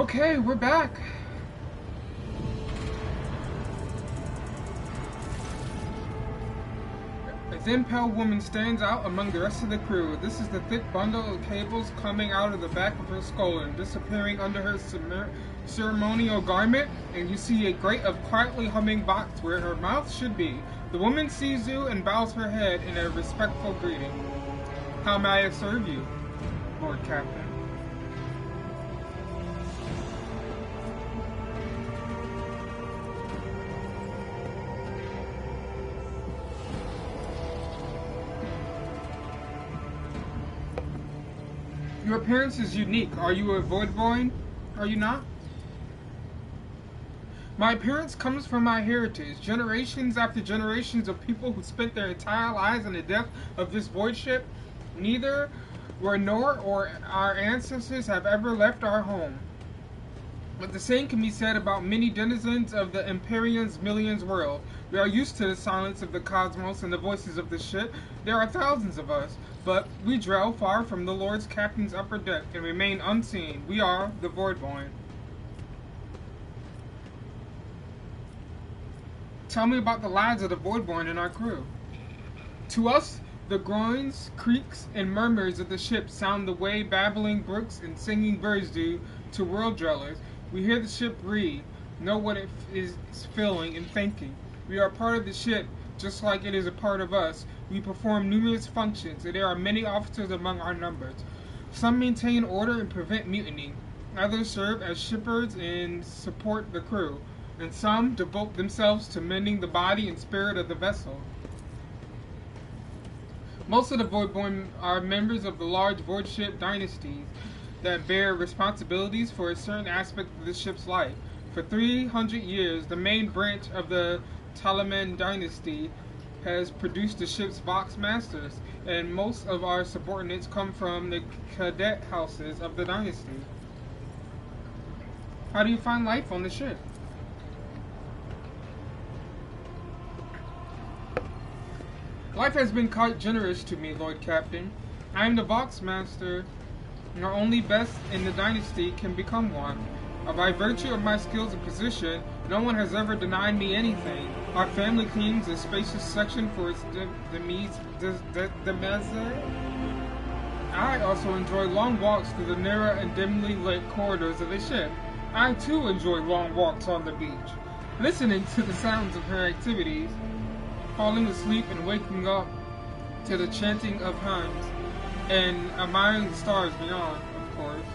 Okay, we're back. A thin, pale woman stands out among the rest of the crew. This is the thick bundle of cables coming out of the back of her skull and disappearing under her ceremonial garment, and you see a grate of quietly humming box where her mouth should be. The woman sees you and bows her head in a respectful greeting. How may I serve you, Lord Captain? Your appearance is unique. Are you a Voidborn? Are you not? My appearance comes from my heritage. Generations after generations of people who spent their entire lives in the depth of this void ship. Neither were nor or our ancestors have ever left our home. But the same can be said about many denizens of the Empyrean's millions world. We are used to the silence of the cosmos and the voices of the ship. There are thousands of us, but we dwell far from the Lord's Captain's upper deck and remain unseen. We are the Voidborn. Tell me about the lives of the Voidborn and our crew. To us, the groans, creaks, and murmurs of the ship sound the way babbling brooks and singing birds do to world dwellers. We hear the ship breathe, know what it is feeling and thinking. We are part of the ship, just like it is a part of us. We perform numerous functions, and there are many officers among our numbers. Some maintain order and prevent mutiny. Others serve as shepherds and support the crew. And some devote themselves to mending the body and spirit of the vessel. Most of the Voidborn are members of the large void ship dynasties that bear responsibilities for a certain aspect of the ship's life. For 300 years, the main branch of the Talaman dynasty has produced the ship's Vox Masters, and most of our subordinates come from the cadet houses of the dynasty. How do you find life on the ship? Life has been quite generous to me, Lord Captain. I am the Vox Master, and only best in the dynasty can become one. By virtue of my skills and position, no one has ever denied me anything. Our family cleans a spacious section for its demesne. I also enjoy long walks through the narrow and dimly lit corridors of the ship. I too enjoy long walks on the beach, listening to the sounds of her activities, falling asleep and waking up to the chanting of hymns, and admiring the stars beyond, of course.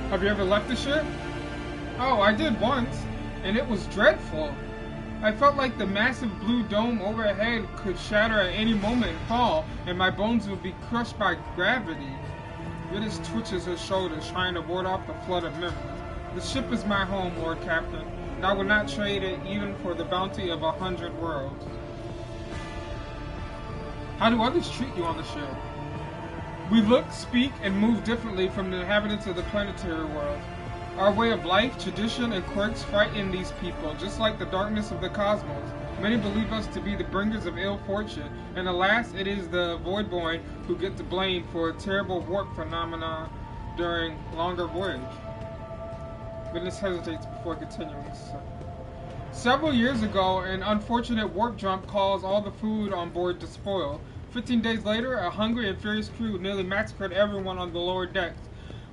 Have you ever left the ship? Oh, I did once, and it was dreadful. I felt like the massive blue dome overhead could shatter at any moment and fall, and my bones would be crushed by gravity. Riddis twitches her shoulders, trying to ward off the flood of memories. The ship is my home, Lord Captain, and I would not trade it even for the bounty of 100 worlds. How do others treat you on the ship? We look, speak, and move differently from the inhabitants of the planetary world. Our way of life, tradition, and quirks frighten these people, just like the darkness of the cosmos. Many believe us to be the bringers of ill fortune, and alas, it is the Voidborn who get the blame for terrible warp phenomena during longer voyage. Witness hesitates before continuing. Several years ago, an unfortunate warp jump caused all the food on board to spoil. 15 days later, a hungry and furious crew nearly massacred everyone on the lower decks,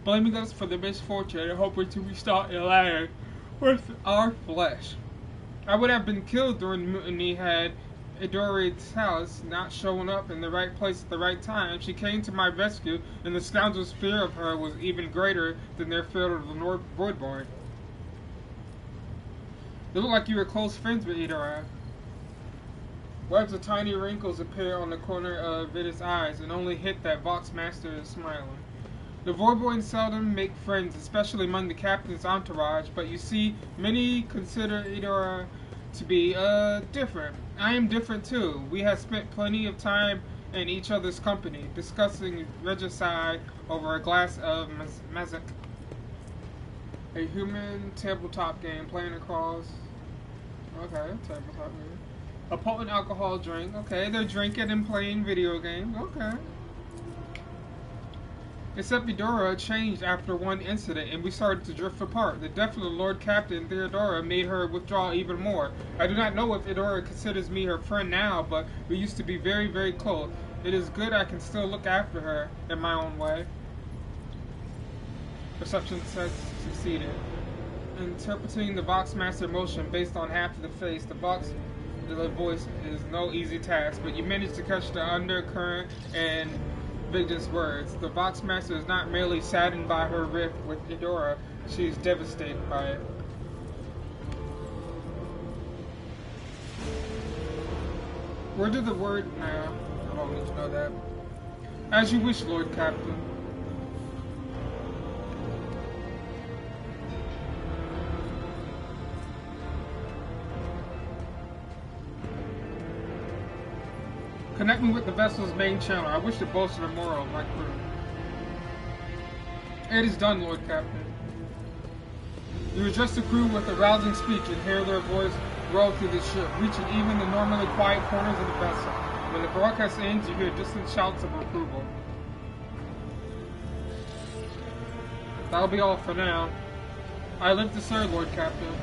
blaming us for the misfortune and hoping to restock the land with our flesh. I would have been killed during the mutiny had Edorid's house not shown up in the right place at the right time. She came to my rescue, and the scoundrels' fear of her was even greater than their fear of the Voidborn. You look like you were close friends with Edorid. Webs of tiny wrinkles appear on the corner of Riddis' eyes and only hint that Vox Master is smiling. The Voidborn seldom make friends, especially among the captain's entourage, but you see, many consider Edorid to be different. I am different too. We have spent plenty of time in each other's company, discussing regicide over a glass of Mazak. A human tabletop game playing across. Okay, tabletop game. A potent alcohol drink. Okay, they're drinking and playing video games. Okay. Except Eudora changed after one incident, and we started to drift apart. The death of the Lord Captain Theodora made her withdraw even more. I do not know if Eudora considers me her friend now, but we used to be very, very close. It is good I can still look after her in my own way. Perception succeeded. Interpreting the Voxmaster emotion based on half of the face, the voice is no easy task, but you managed to catch the undercurrent and Vigdis' words. The Voxmaster is not merely saddened by her rift with Eudora, she is devastated by it. Where did the word... Nah, I don't need to know that. As you wish, Lord Captain. Connect me with the vessel's main channel. I wish to boast of the moral of my crew. It is done, Lord Captain. You address the crew with a rousing speech and hear their voice roll through the ship, reaching even the normally quiet corners of the vessel. When the broadcast ends, you hear distant shouts of approval. That'll be all for now. I live to serve, Lord Captain.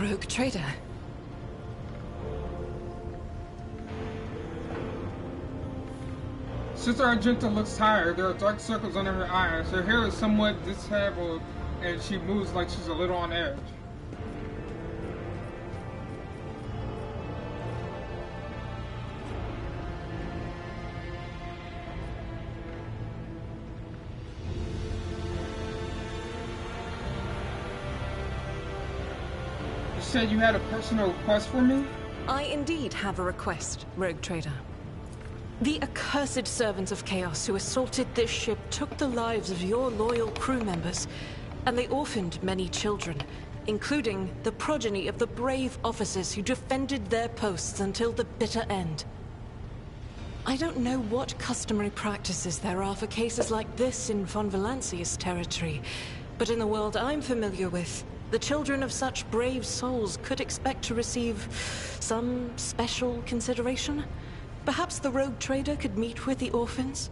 rogue trader. Sister Argenta looks tired. There are dark circles under her eyes. Her hair is somewhat disheveled, and she moves like she's a little on edge. You said you had a personal request for me? I indeed have a request, rogue trader. The accursed servants of Chaos who assaulted this ship took the lives of your loyal crew members, and they orphaned many children, including the progeny of the brave officers who defended their posts until the bitter end. I don't know what customary practices there are for cases like this in Von Valancius territory, but in the world I'm familiar with, the children of such brave souls could expect to receive some special consideration. Perhaps the rogue trader could meet with the orphans?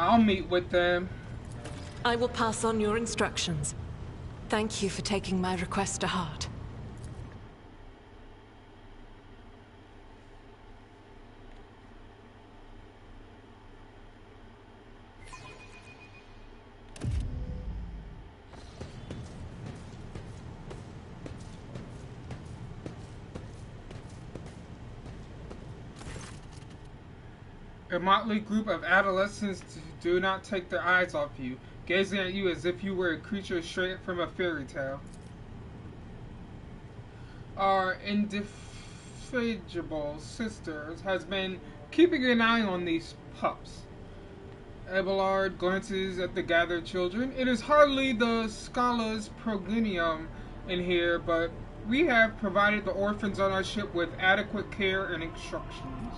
I'll meet with them. I will pass on your instructions. Thank you for taking my request to heart. A motley group of adolescents do not take their eyes off you, gazing at you as if you were a creature straight from a fairy tale. Our indefatigable sisters has been keeping an eye on these pups. Abelard glances at the gathered children. It is hardly the Scala's progenium in here, but we have provided the orphans on our ship with adequate care and instructions.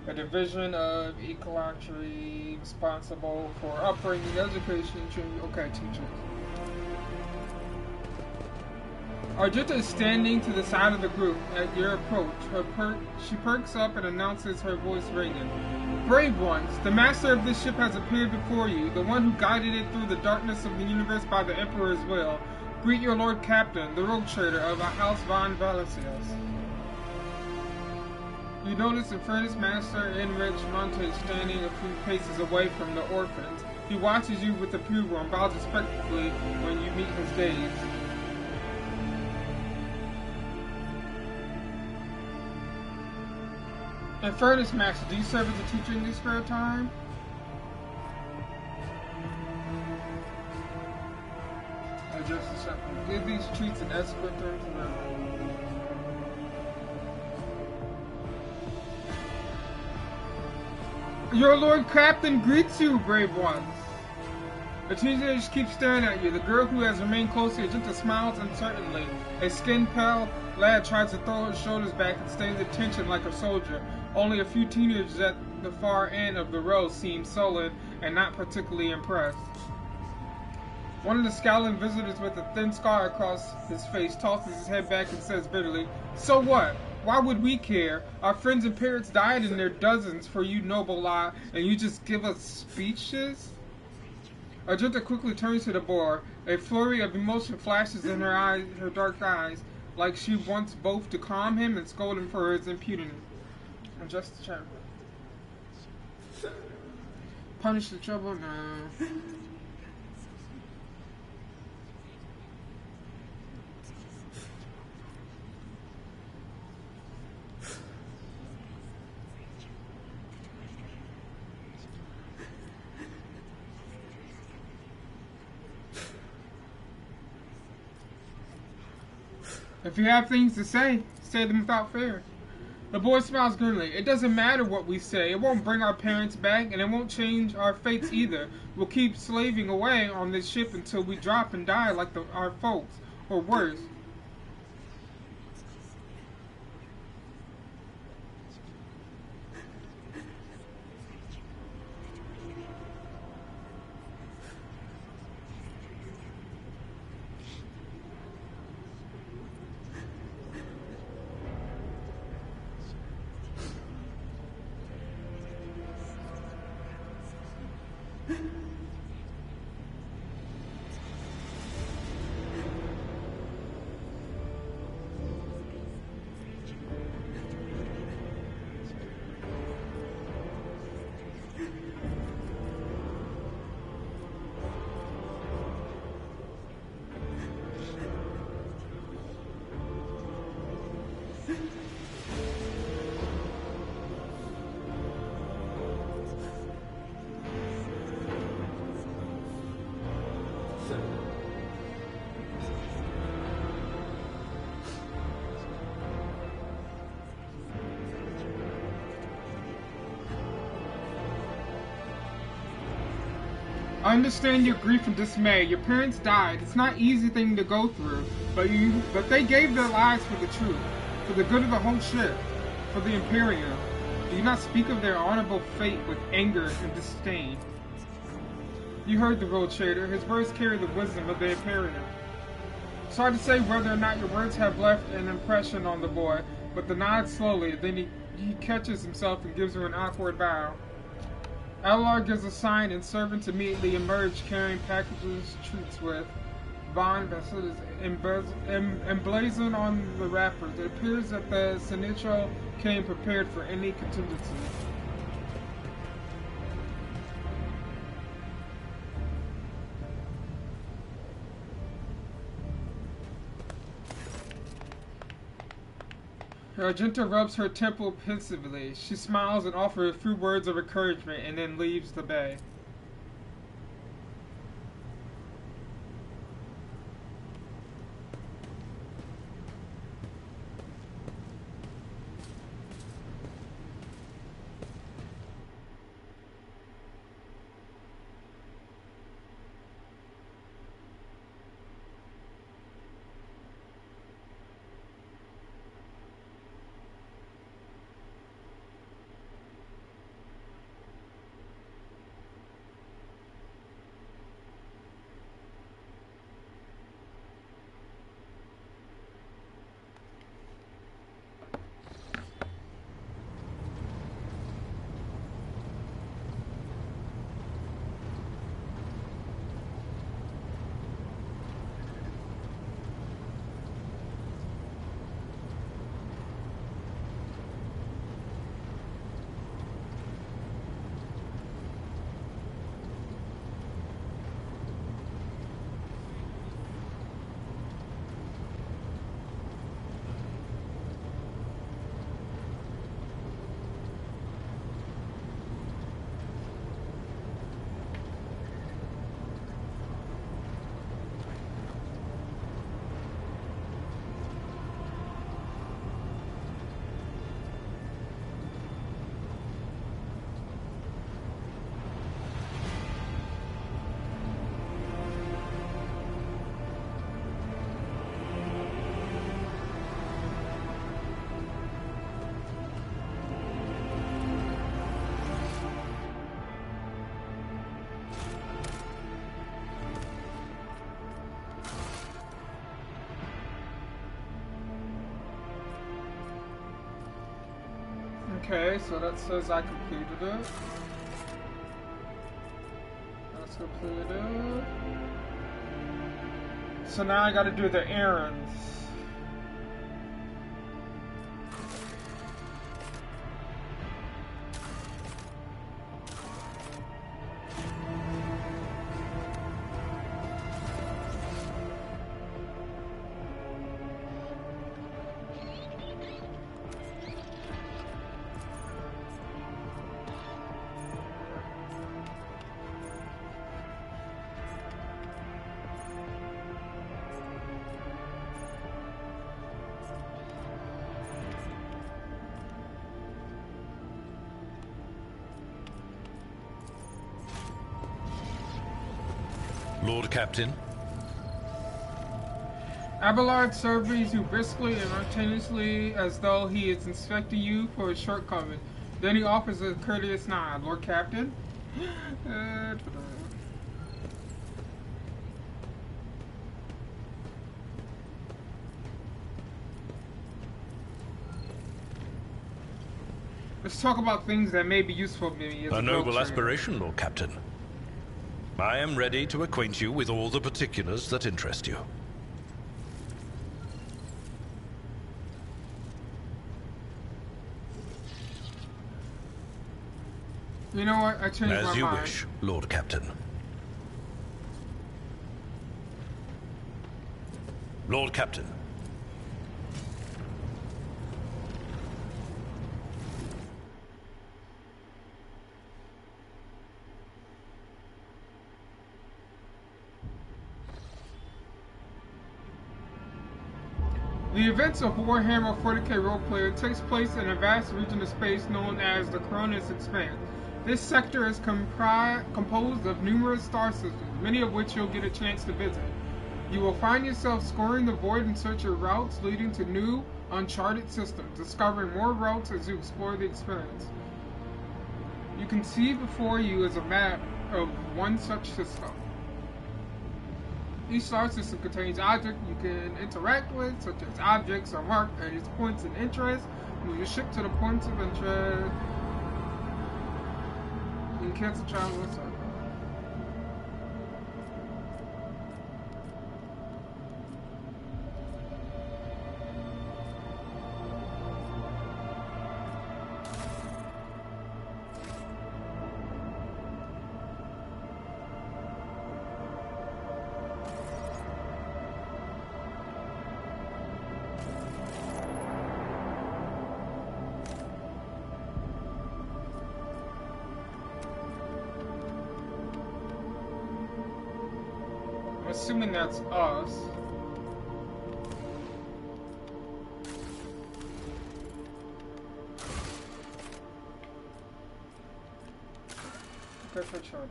A division of ecologically responsible for upbringing, education, training. Okay, teachers. Argenta is standing to the side of the group at your approach. She perks up and announces, her voice ringing. Brave ones, the master of this ship has appeared before you, the one who guided it through the darkness of the universe by the Emperor's will. Greet your Lord Captain, the rogue trader of the House Von Valancius. You notice the furnace master Enrich Monte standing a few paces away from the orphans. He watches you with approval and bows respectfully when you meet his gaze. And furnace master, do you serve as a teacher in your spare time? Just a second. Give these treats and escort them to the Your Lord Captain greets you, brave ones. The teenagers keep staring at you. The girl who has remained close to Argenta smiles uncertainly. A skin-pale lad tries to throw his shoulders back and stays attention like a soldier. Only a few teenagers at the far end of the row seem sullen and not particularly impressed. One of the scowling visitors with a thin scar across his face tosses his head back and says bitterly, "So what? Why would we care? Our friends and parents died in their dozens for you, noble lie, and you just give us speeches?" Argenta quickly turns to the boar. A flurry of emotion flashes in her eyes, her dark eyes, like she wants both to calm him and scold him for his impudence. And just to check. Punish the trouble? No. If you have things to say them without fear. The boy smiles grimly. It doesn't matter what we say. It won't bring our parents back, and it won't change our fates either. We'll keep slaving away on this ship until we drop and die like our folks, or worse. I understand your grief and dismay. Your parents died. It's not an easy thing to go through, but they gave their lives for the truth, for the good of the whole ship, for the Imperium. Do not speak of their honorable fate with anger and disdain. You heard the Road Trader. His words carry the wisdom of the Imperium. It's hard to say whether or not your words have left an impression on the boy, but the nod slowly, then he catches himself and gives her an awkward bow. Alar gives a sign and servants immediately emerge carrying packages treats with Von vessels emblazoned on the wrappers. It appears that the Sinistro came prepared for any contingency. Argenta rubs her temple pensively. She smiles and offers a few words of encouragement and then leaves the bay. Okay, so that says I completed it. That's completed. So now I gotta do the errands. Lord Captain. Abelard surveys you briskly and unchangingly as though he is inspecting you for a shortcoming. Then he offers a courteous nod. Lord Captain? Let's talk about things that may be useful to me as a noble trainer. aspiration, Lord Captain. I am ready to acquaint you with all the particulars that interest you. You know what? I changed my mind. As you wish, Lord Captain. Lord Captain. The events of Warhammer 40k Roleplayer takes place in a vast region of space known as the Cronus Expanse. This sector is composed of numerous star systems, many of which you'll get a chance to visit. You will find yourself scouring the void in search of routes leading to new, uncharted systems, discovering more routes as you explore the experience. You can see before you is a map of one such system. Each star system contains objects you can interact with, such as objects are marked as points of interest. Move your ship to the points of interest. You can cancel travel, etc. Assuming that's us. Okay, for sure.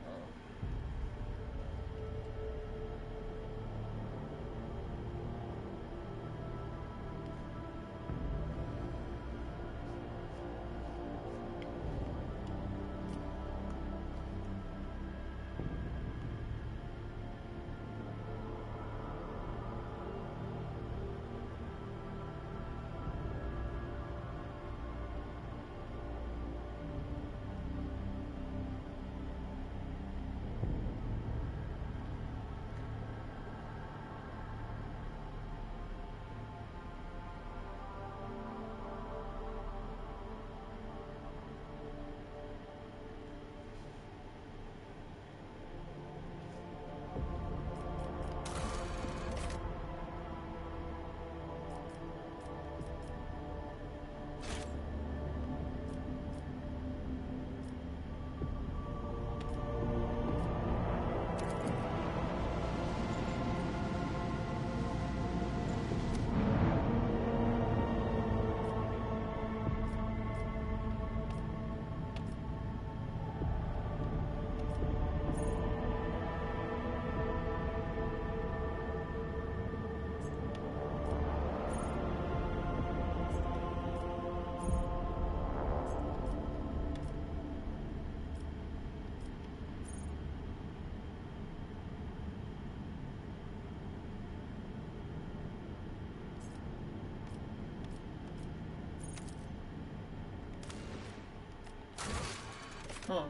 Huh.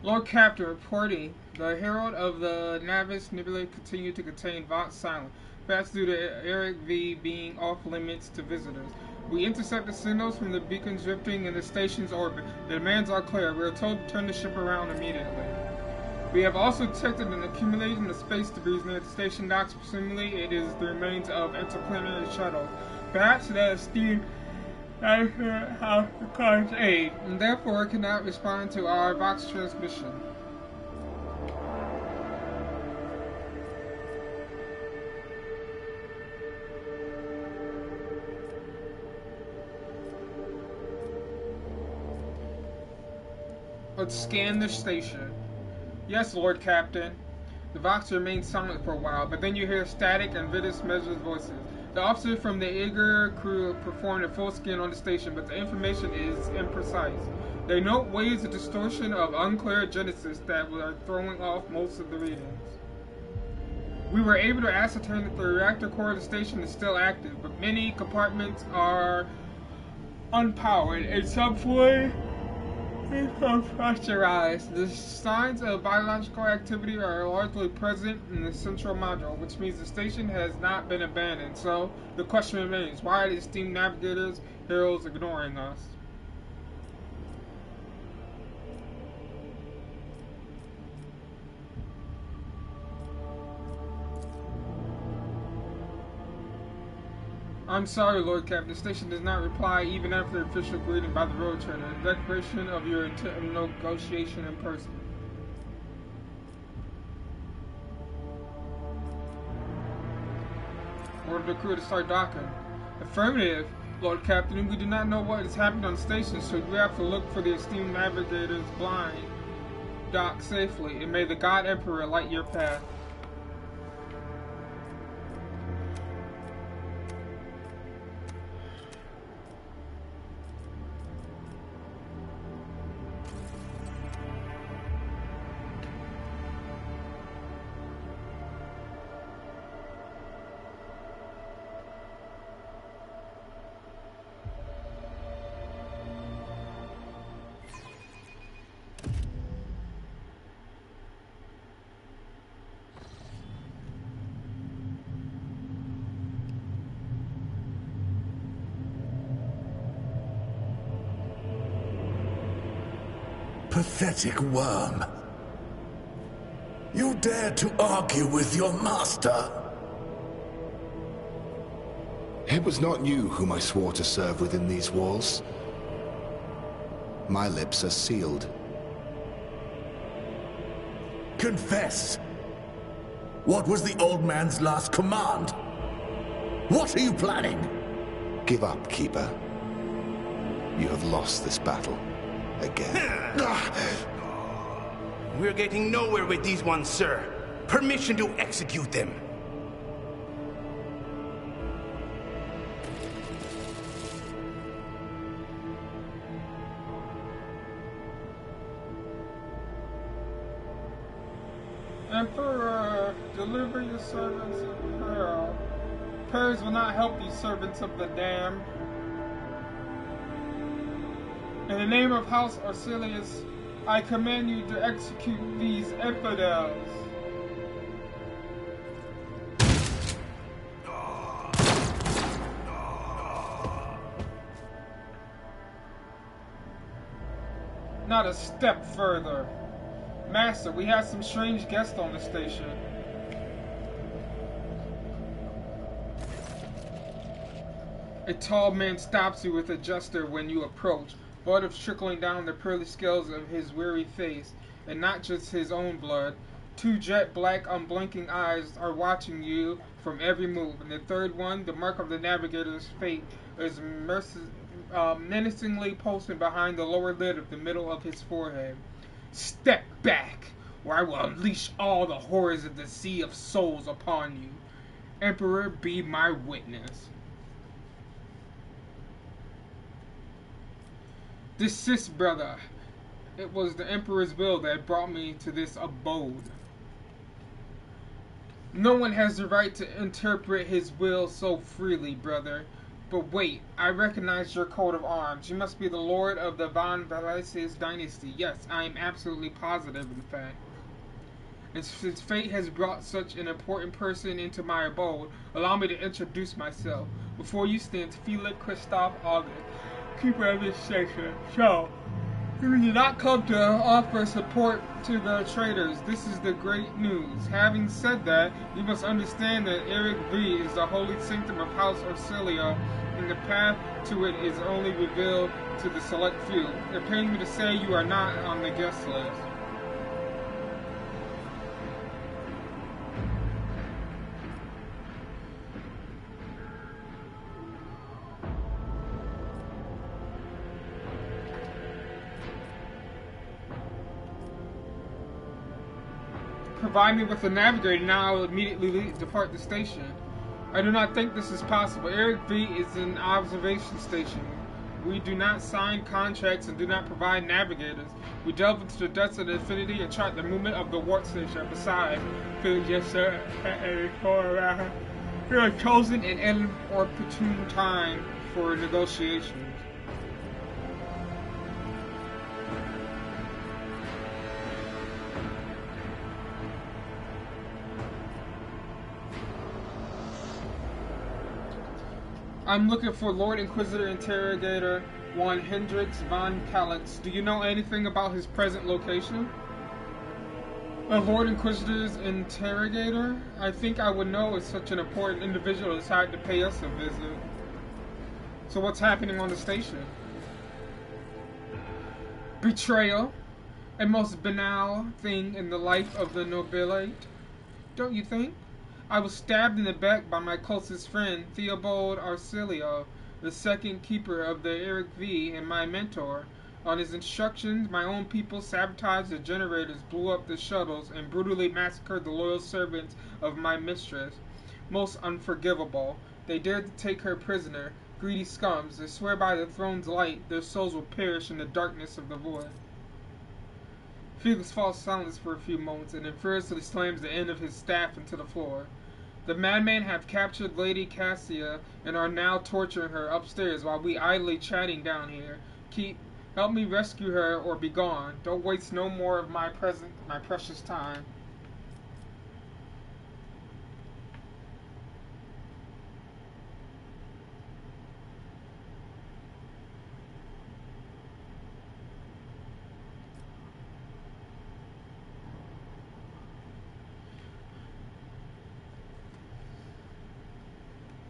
Lord Captain reporting. The Herald of the Navis Nebula continued to contain Vought silent, perhaps due to Eric V being off limits to visitors. We intercepted signals from the beacons drifting in the station's orbit. The demands are clear. We are told to turn the ship around immediately. We have also detected an accumulation of space debris near the station docks. Presumably, it is the remains of interplanetary shuttles. Perhaps that is steam have the car's aid, and therefore cannot respond to our Vox transmission. Let's scan the station. Yes, Lord Captain. The Vox remains silent for a while, but then you hear static and Vitus measures voices. The officer from the eager crew performed a full scan on the station, but the information is imprecise. They note waves of distortion of unclear genesis that are throwing off most of the readings. We were able to ascertain that the reactor core of the station is still active, but many compartments are unpowered and some fully pressurized. The signs of biological activity are largely present in the central module, which means the station has not been abandoned. So the question remains, why are the steam navigators heroes ignoring us? I'm sorry, Lord Captain. The station does not reply even after official greeting by the road trader. A declaration of your intent of negotiation in person. Order the crew to start docking. Affirmative, Lord Captain. We do not know what has happened on the station, so we have to look for the esteemed navigators blind. Dock safely, and may the God Emperor light your path. Pathetic worm. You dare to argue with your master? It was not you whom I swore to serve within these walls. My lips are sealed. Confess! What was the old man's last command? What are you planning? Give up, Keeper. You have lost this battle. Again. We're getting nowhere with these ones, sir. Permission to execute them. Emperor, deliver your servants of peril. Prayers will not help you, servants of the damned. In the name of House Arsilius, I command you to execute these infidels. Not a step further. Master, we have some strange guests on the station. A tall man stops you with a gesture when you approach. Blood is trickling down the pearly scales of his weary face, and not just his own blood. Two jet black, unblinking eyes are watching you from every move, and the third one, the mark of the navigator's fate, is menacingly posted behind the lower lid of the middle of his forehead. Step back, or I will unleash all the horrors of the Sea of Souls upon you. Emperor, be my witness. Desist, brother. It was the Emperor's will that brought me to this abode. No one has the right to interpret his will so freely, brother. But wait, I recognize your coat of arms. You must be the lord of the Von Valesius dynasty. Yes, I am absolutely positive, in fact. Since fate has brought such an important person into my abode, allow me to introduce myself. Before you stands Philip Christoph August, keeper of this station. So, we did not come to offer support to the traitors. This is the great news. Having said that, you must understand that Eric V is the holy sanctum of House Orsilia, and the path to it is only revealed to the select few. It pains me to say you are not on the guest list. Provide me with a navigator, now I will immediately depart the station. I do not think this is possible. Eric V is an observation station. We do not sign contracts and do not provide navigators. We delve into the depths of the infinity and chart the movement of the warp station. Besides, yes sir, we are chosen an inopportune time for negotiations. I'm looking for Lord Inquisitor Interrogator 1 Hendrix von Kalitz. Do you know anything about his present location? A Lord Inquisitor's Interrogator? I think I would know if such an important individual decided to pay us a visit. So what's happening on the station? Betrayal. A most banal thing in the life of the nobilite. Don't you think? I was stabbed in the back by my closest friend, Theobald Arcilio, the second keeper of the Eric V and my mentor. On his instructions, my own people sabotaged the generators, blew up the shuttles, and brutally massacred the loyal servants of my mistress. Most unforgivable. They dared to take her prisoner. Greedy scums. They swear by the throne's light, their souls will perish in the darkness of the void. Felix falls silent for a few moments and then furiously slams the end of his staff into the floor. The madmen have captured Lady Cassia and are now torturing her upstairs while we idly chatting down here. Help me rescue her or be gone. Don't waste no more of my precious time.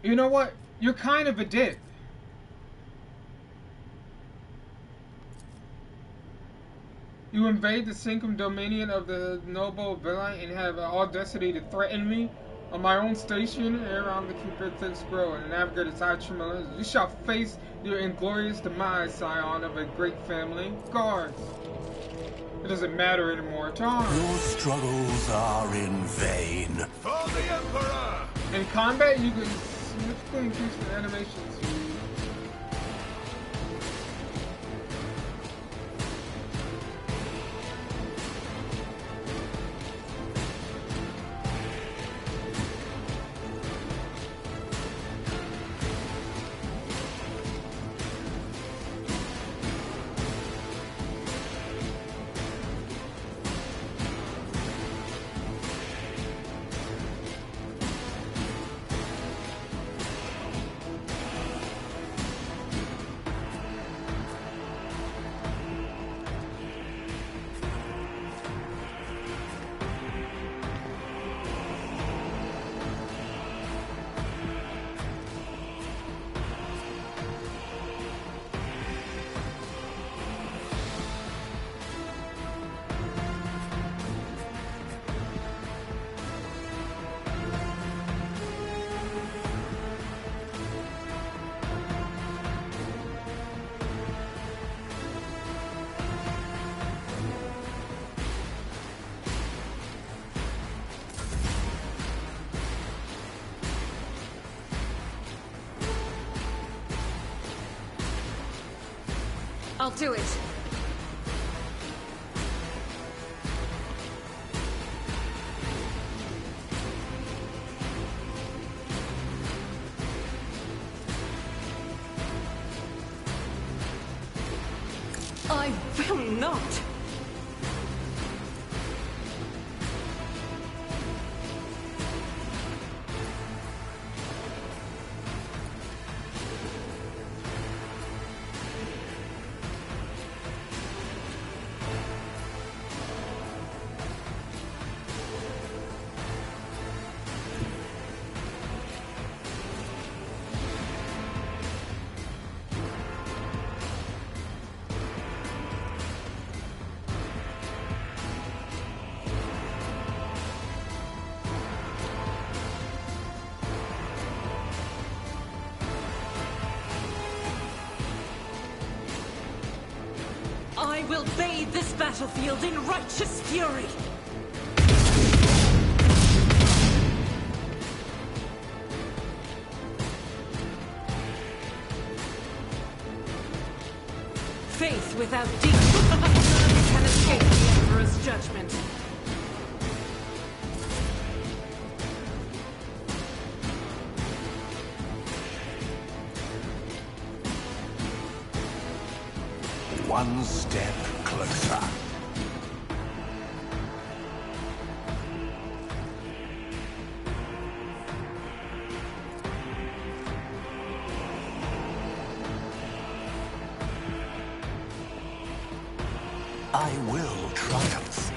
You know what? You're kind of a dick. You invade the Syncum dominion of the noble villa and have the audacity to threaten me on my own station around the Keeper Thick Scroll and navigate its tremendous. You shall face your inglorious demise, scion of a great family. Guards. It doesn't matter anymore. Time. Your struggles are in vain. For the Emperor! In combat, you can significantly increase the animation speed. I'll do it. I will not. will bathe this battlefield in righteous fury. Faith without deeds can escape the Emperor's judgment. One step closer. I will triumph.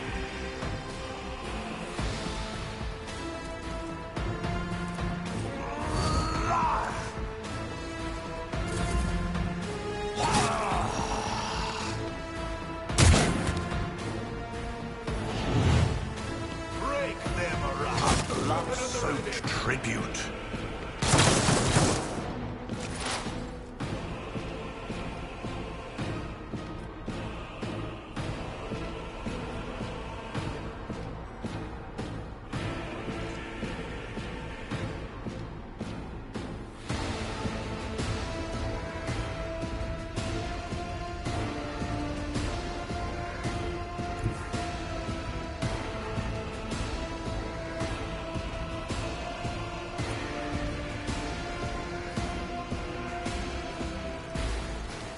Blood-soaked tribute.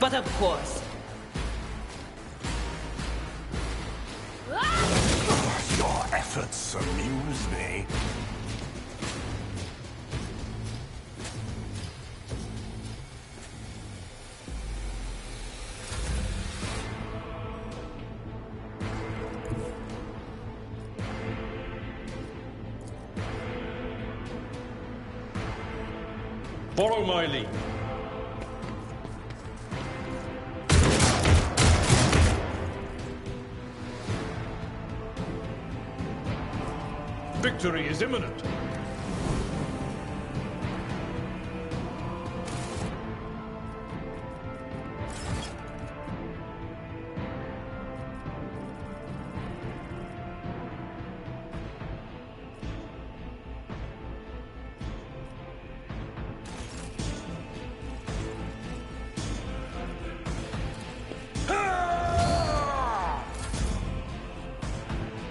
But of course. Your efforts amuse me. Follow my lead. Victory is imminent.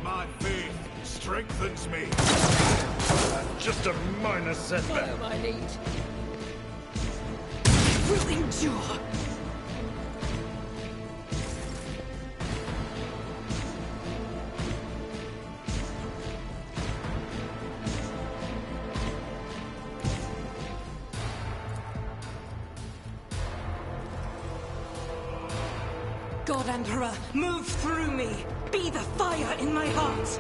My faith strengthens me. Just a minor setback. Follow my lead. Will endure. God Emperor, move through me. Be the fire in my heart.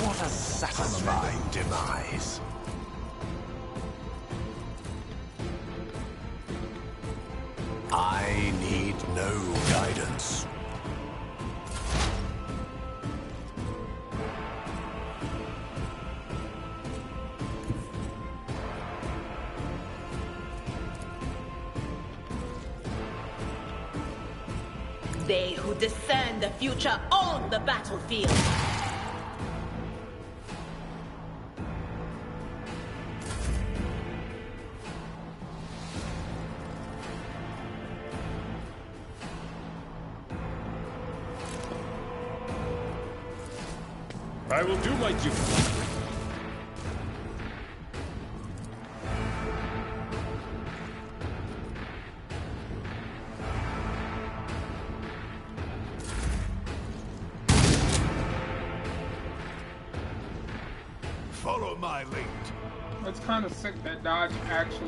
What a satisfying demise. I need no guidance. They who discern the future own the battlefield. I will do my duty. Follow my lead. It's kind of sick that Dodge actually.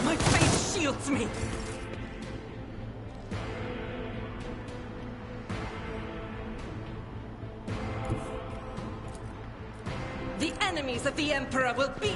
My faith shields me. enemies of the Emperor will be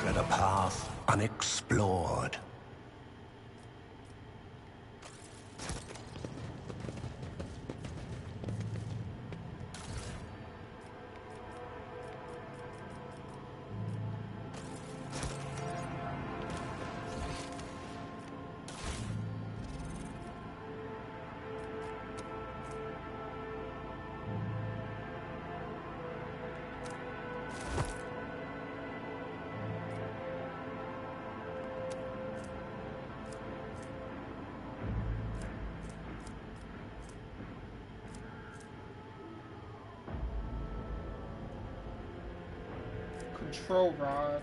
Tread a path unexplored. Control rod.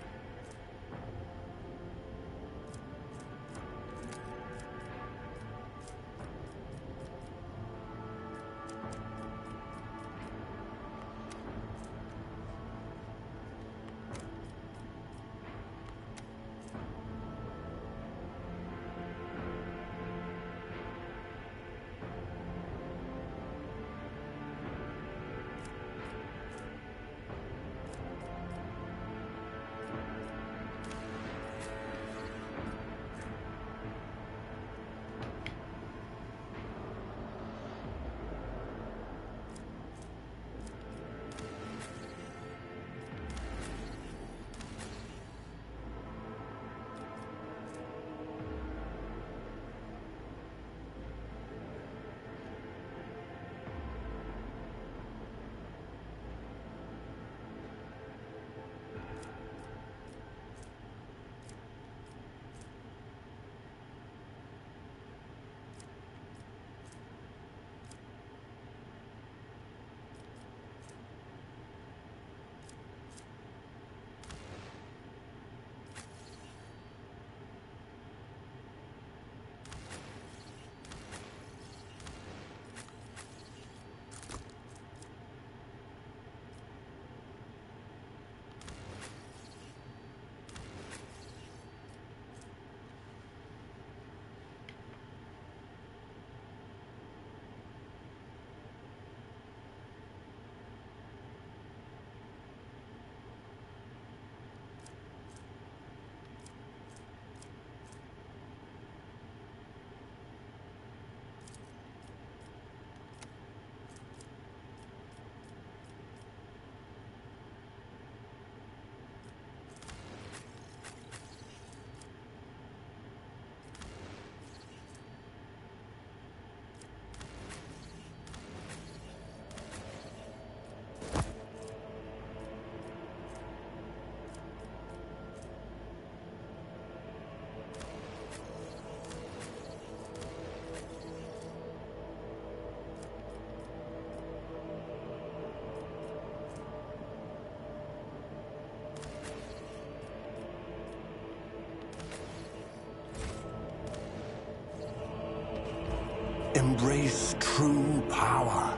Embrace true power.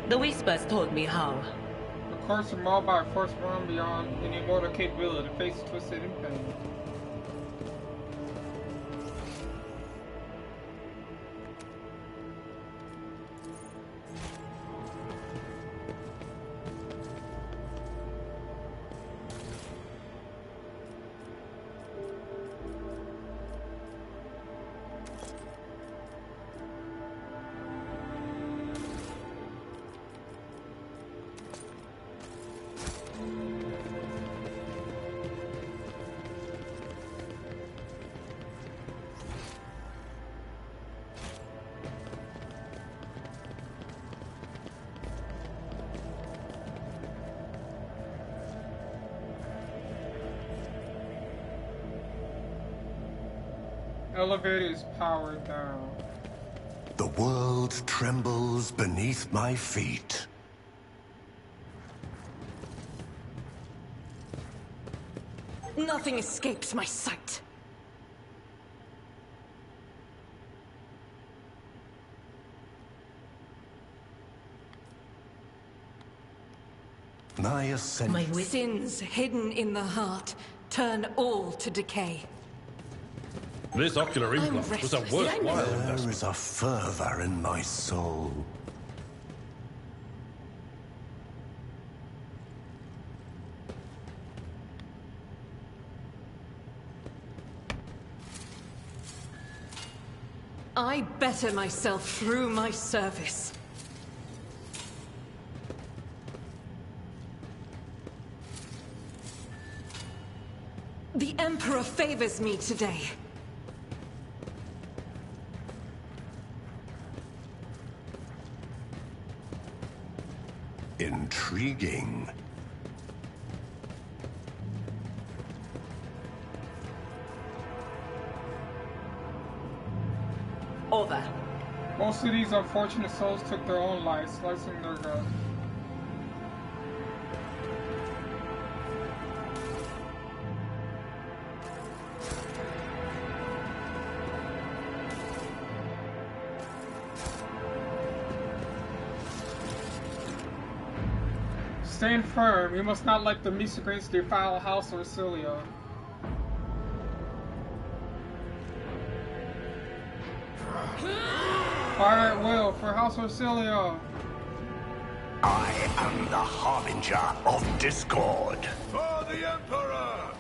The Whispers told me how. Of course, mauled by a force born beyond any mortal capability, face twisted in pain. Elevator is powered down. The world trembles beneath my feet. Nothing escapes my sight. My ascent. My Sins hidden in the heart turn all to decay. This ocular implant was a restless. worthwhile There investment. is a fervor in my soul. I better myself through my service. The Emperor favors me today. Intriguing. over. Most of these unfortunate souls took their own lives, slicing their gut. Stand firm. You must not let the miscreants defile House Orsilio. Fire at will for House Orsilio. I am the harbinger of discord. For the Emperor!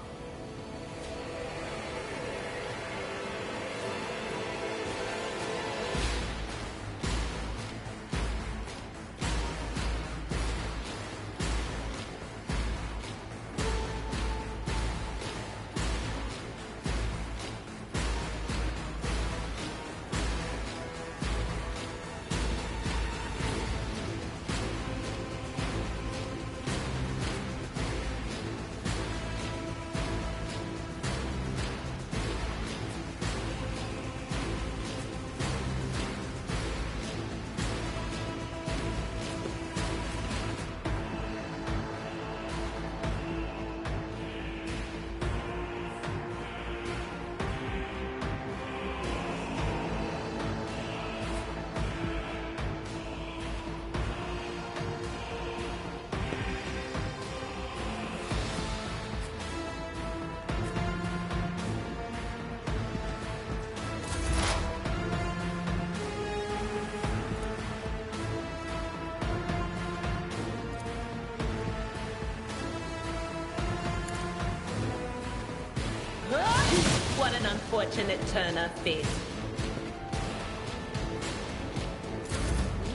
What an unfortunate turn of fate.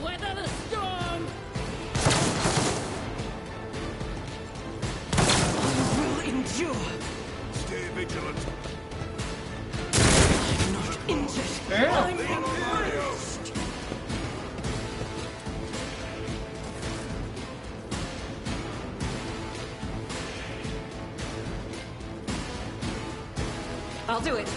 Weather the storm! You will endure. Stay vigilant. I'm not injured. Damn. I'm enraged. I'll do it.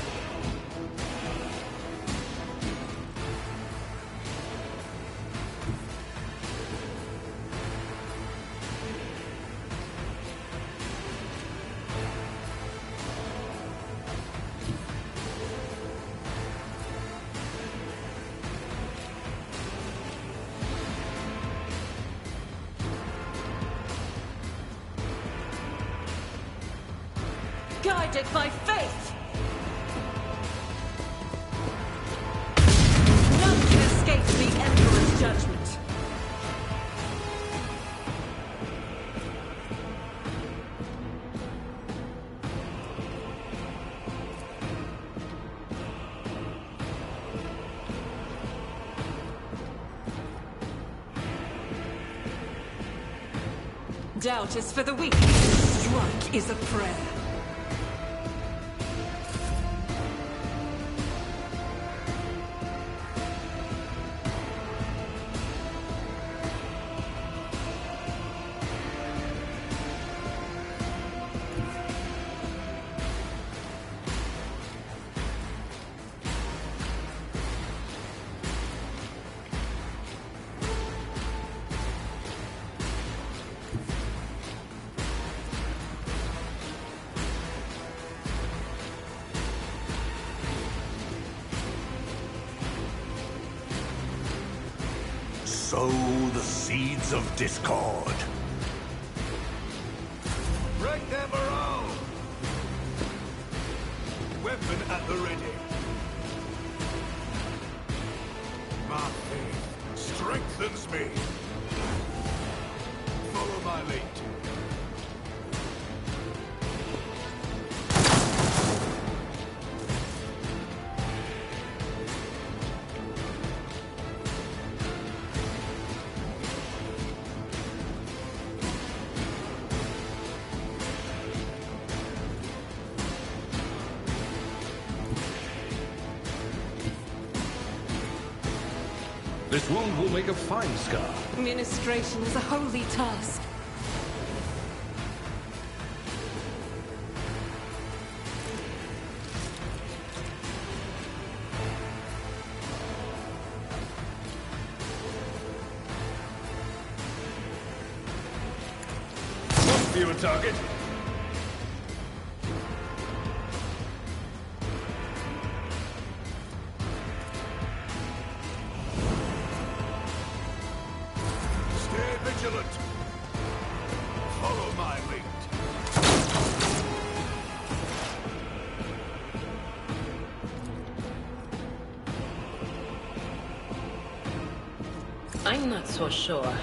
Guided by faith. None can escape the Emperor's judgment. Doubt is for the weak. Strike is a prayer. Sow the seeds of discord. Break them around! Weapon at the ready. My faith strengthens me. Follow my lead. This wound will make a fine scar. Ministration is a holy task. Must be a target. Stay vigilant. Follow my lead. I'm not so sure.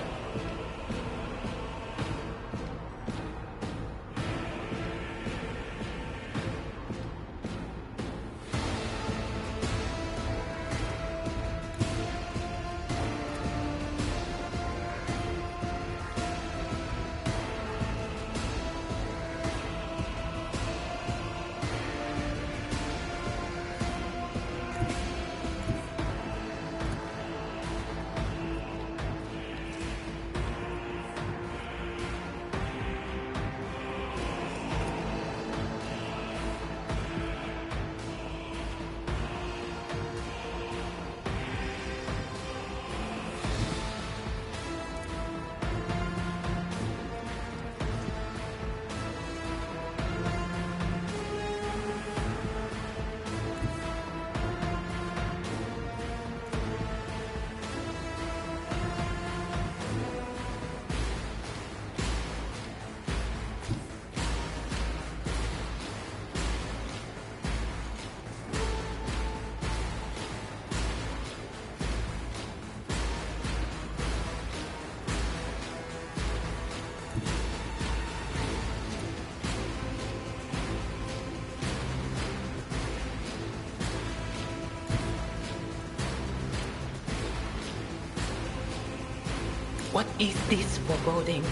What is this foreboding?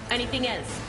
Anything else?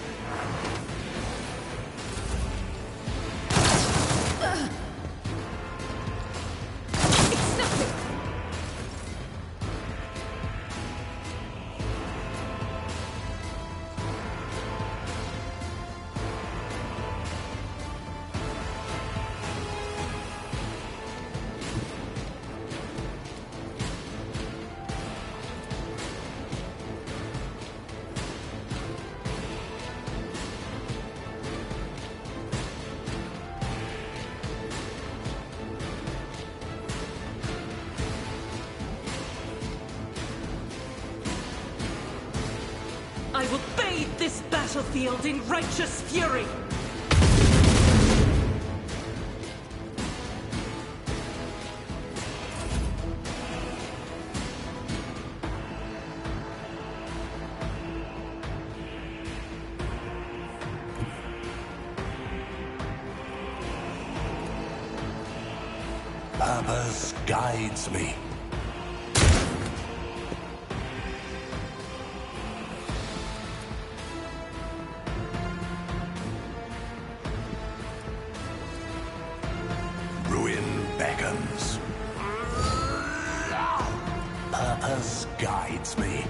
I will bathe this battlefield in righteous fury! Purpose guides me. Ruin beckons. Purpose guides me.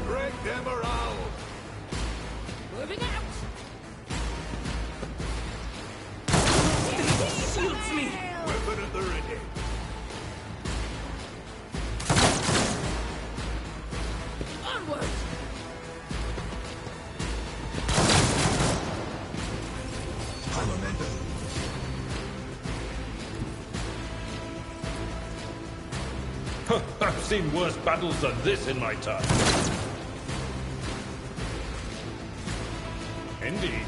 Break them around. Moving out! Shields me! Weapon Sword at the ready. Onward! I've seen worse battles than this in my time. Indeed.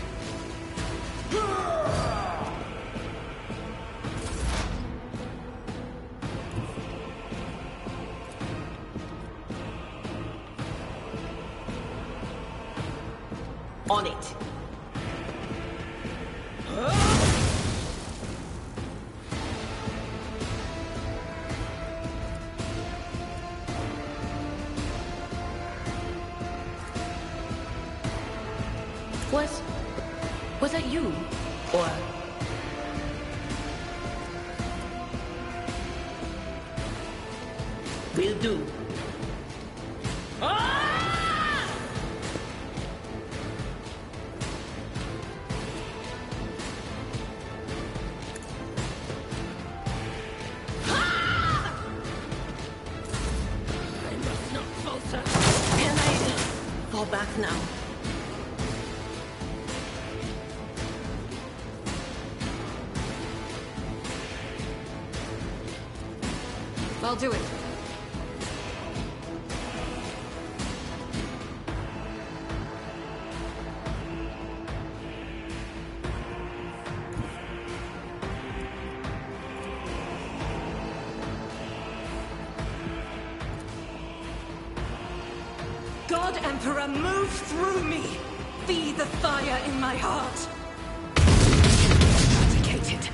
On it. Was that you? Or... Will do. Ah! Ah! I must not falter. Can I fall back now? I'll do it. God Emperor, move through me! Be the fire in my heart! Eradicated.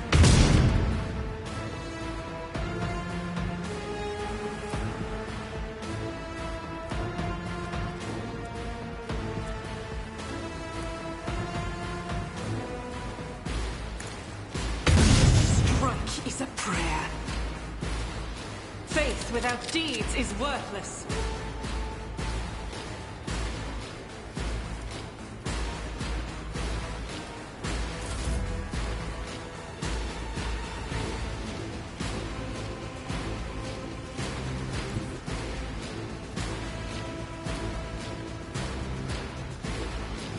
Strike is a prayer. Faith without deeds is worthless.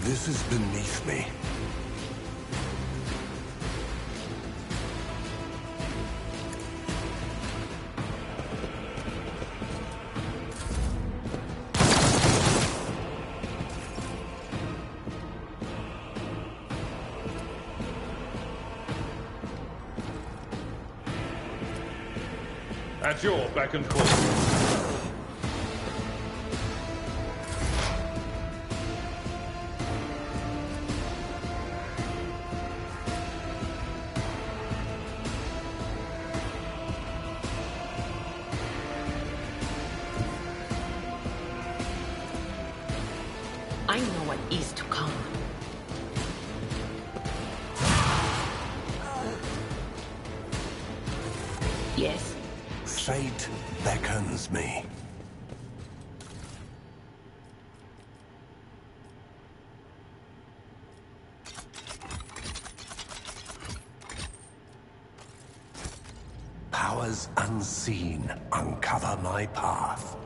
This is beneath me. At your beck and call. I know what is to come. Yes? Fate beckons me. Powers unseen uncover my path.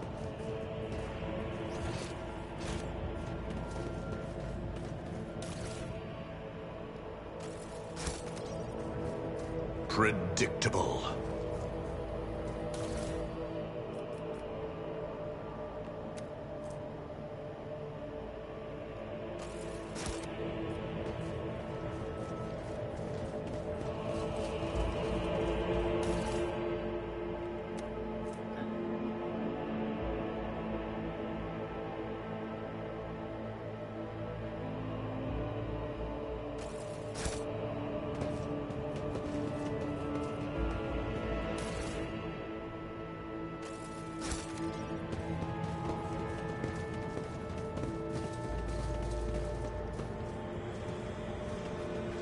Predictable.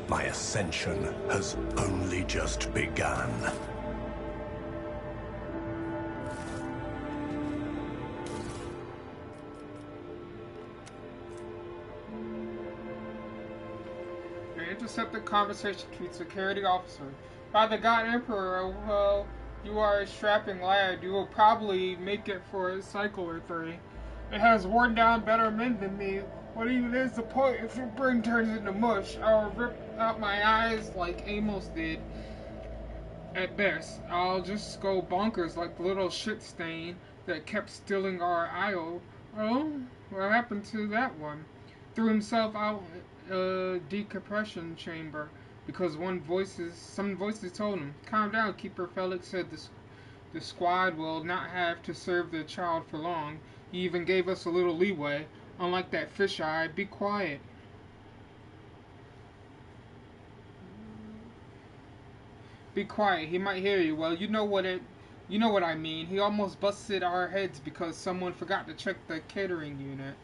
My ascension has only just begun. An intercepted conversation between security officer By the God Emperor, well, you are a strapping lad. You will probably make it for a cycle or 3. It has worn down better men than me. What even is the point if your brain turns into mush? I'll rip out my eyes like Amos did. At best, I'll just go bonkers like the little shit stain that kept stealing our IO. Oh, what happened to that one? Threw himself out a decompression chamber because some voices told him, "Calm down, Keeper." Felix said the squad will not have to serve the child for long. He even gave us a little leeway. Unlike that fisheye, be quiet. Be quiet. He might hear you. Well, you know what I mean. He almost busted our heads because someone forgot to check the catering unit.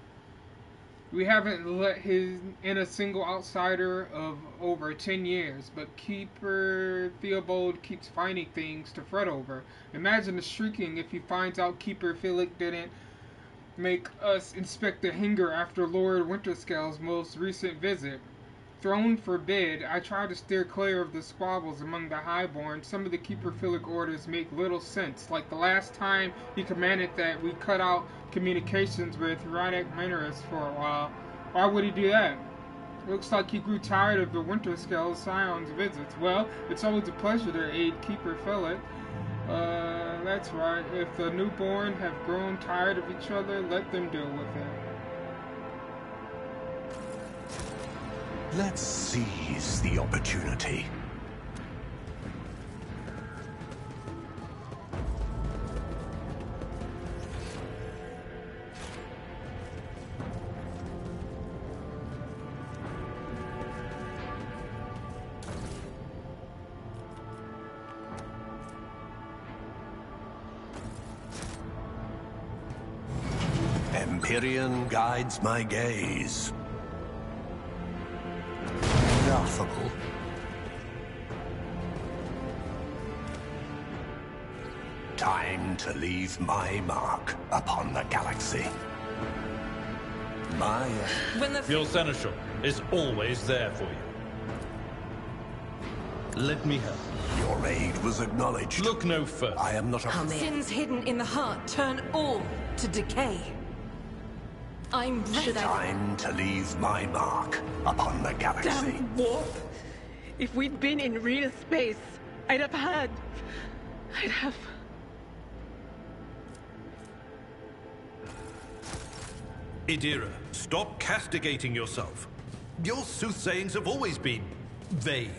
We haven't let in a single outsider of over 10 years, but Keeper Theobald keeps finding things to fret over. Imagine the shrieking if he finds out Keeper Felix didn't make us inspect the hangar after Lord Winterscale's most recent visit. Throne forbid, I try to steer clear of the squabbles among the highborn. Some of the Keeper Felix orders make little sense, like the last time he commanded that we cut out communications with Radek Minoris for a while. Why would he do that? Looks like he grew tired of the Winterscale Scion's visits. Well, it's always a pleasure to aid Keeper Felix. That's right. If the newborn have grown tired of each other, let them deal with it. Let's seize the opportunity. Empyrean guides my gaze. Laughable. Time to leave my mark upon the galaxy. Your seneschal is always there for you. Let me help. Your aid was acknowledged. Look no further. I am not a... Sins hidden in the heart turn all to decay. I'm ready. Time to leave my mark upon the galaxy. Damn warp! If we'd been in real space, I'd have... Idira, stop castigating yourself. Your soothsayings have always been vague.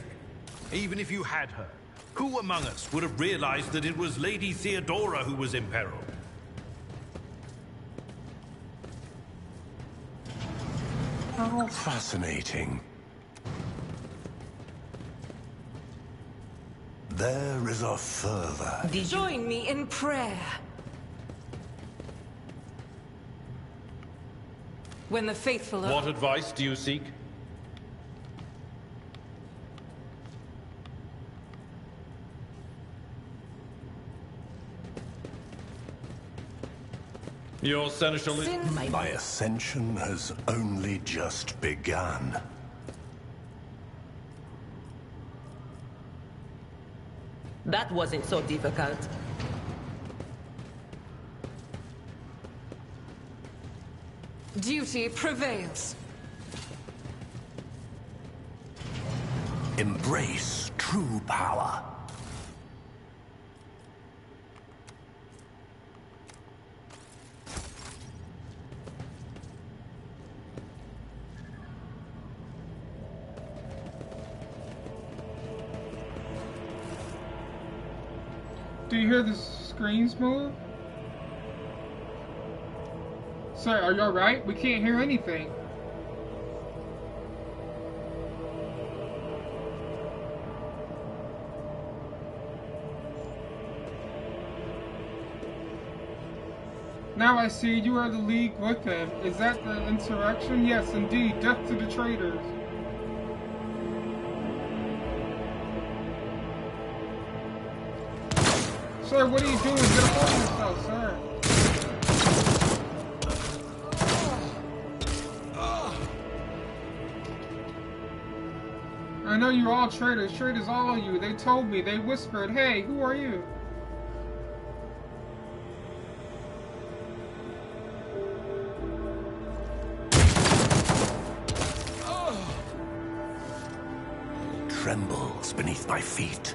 Even if you had her, who among us would have realized that it was Lady Theodora who was in peril? How fascinating. There is a fervor. Join me in prayer. When the faithful are... What advice do you seek? Your seneschal is... My ascension has only just begun. That wasn't so difficult. Duty prevails. Embrace true power. Do you hear the screams move? Sir, are you alright? We can't hear anything. Now I see you are the League with him. Is that the insurrection? Yes, indeed. Death to the traitors. Sir, what are you doing? Get a hold of yourself, sir. I know you're all traitors. Traitors, all of you. They told me. They whispered, hey, who are you? Trembles beneath my feet.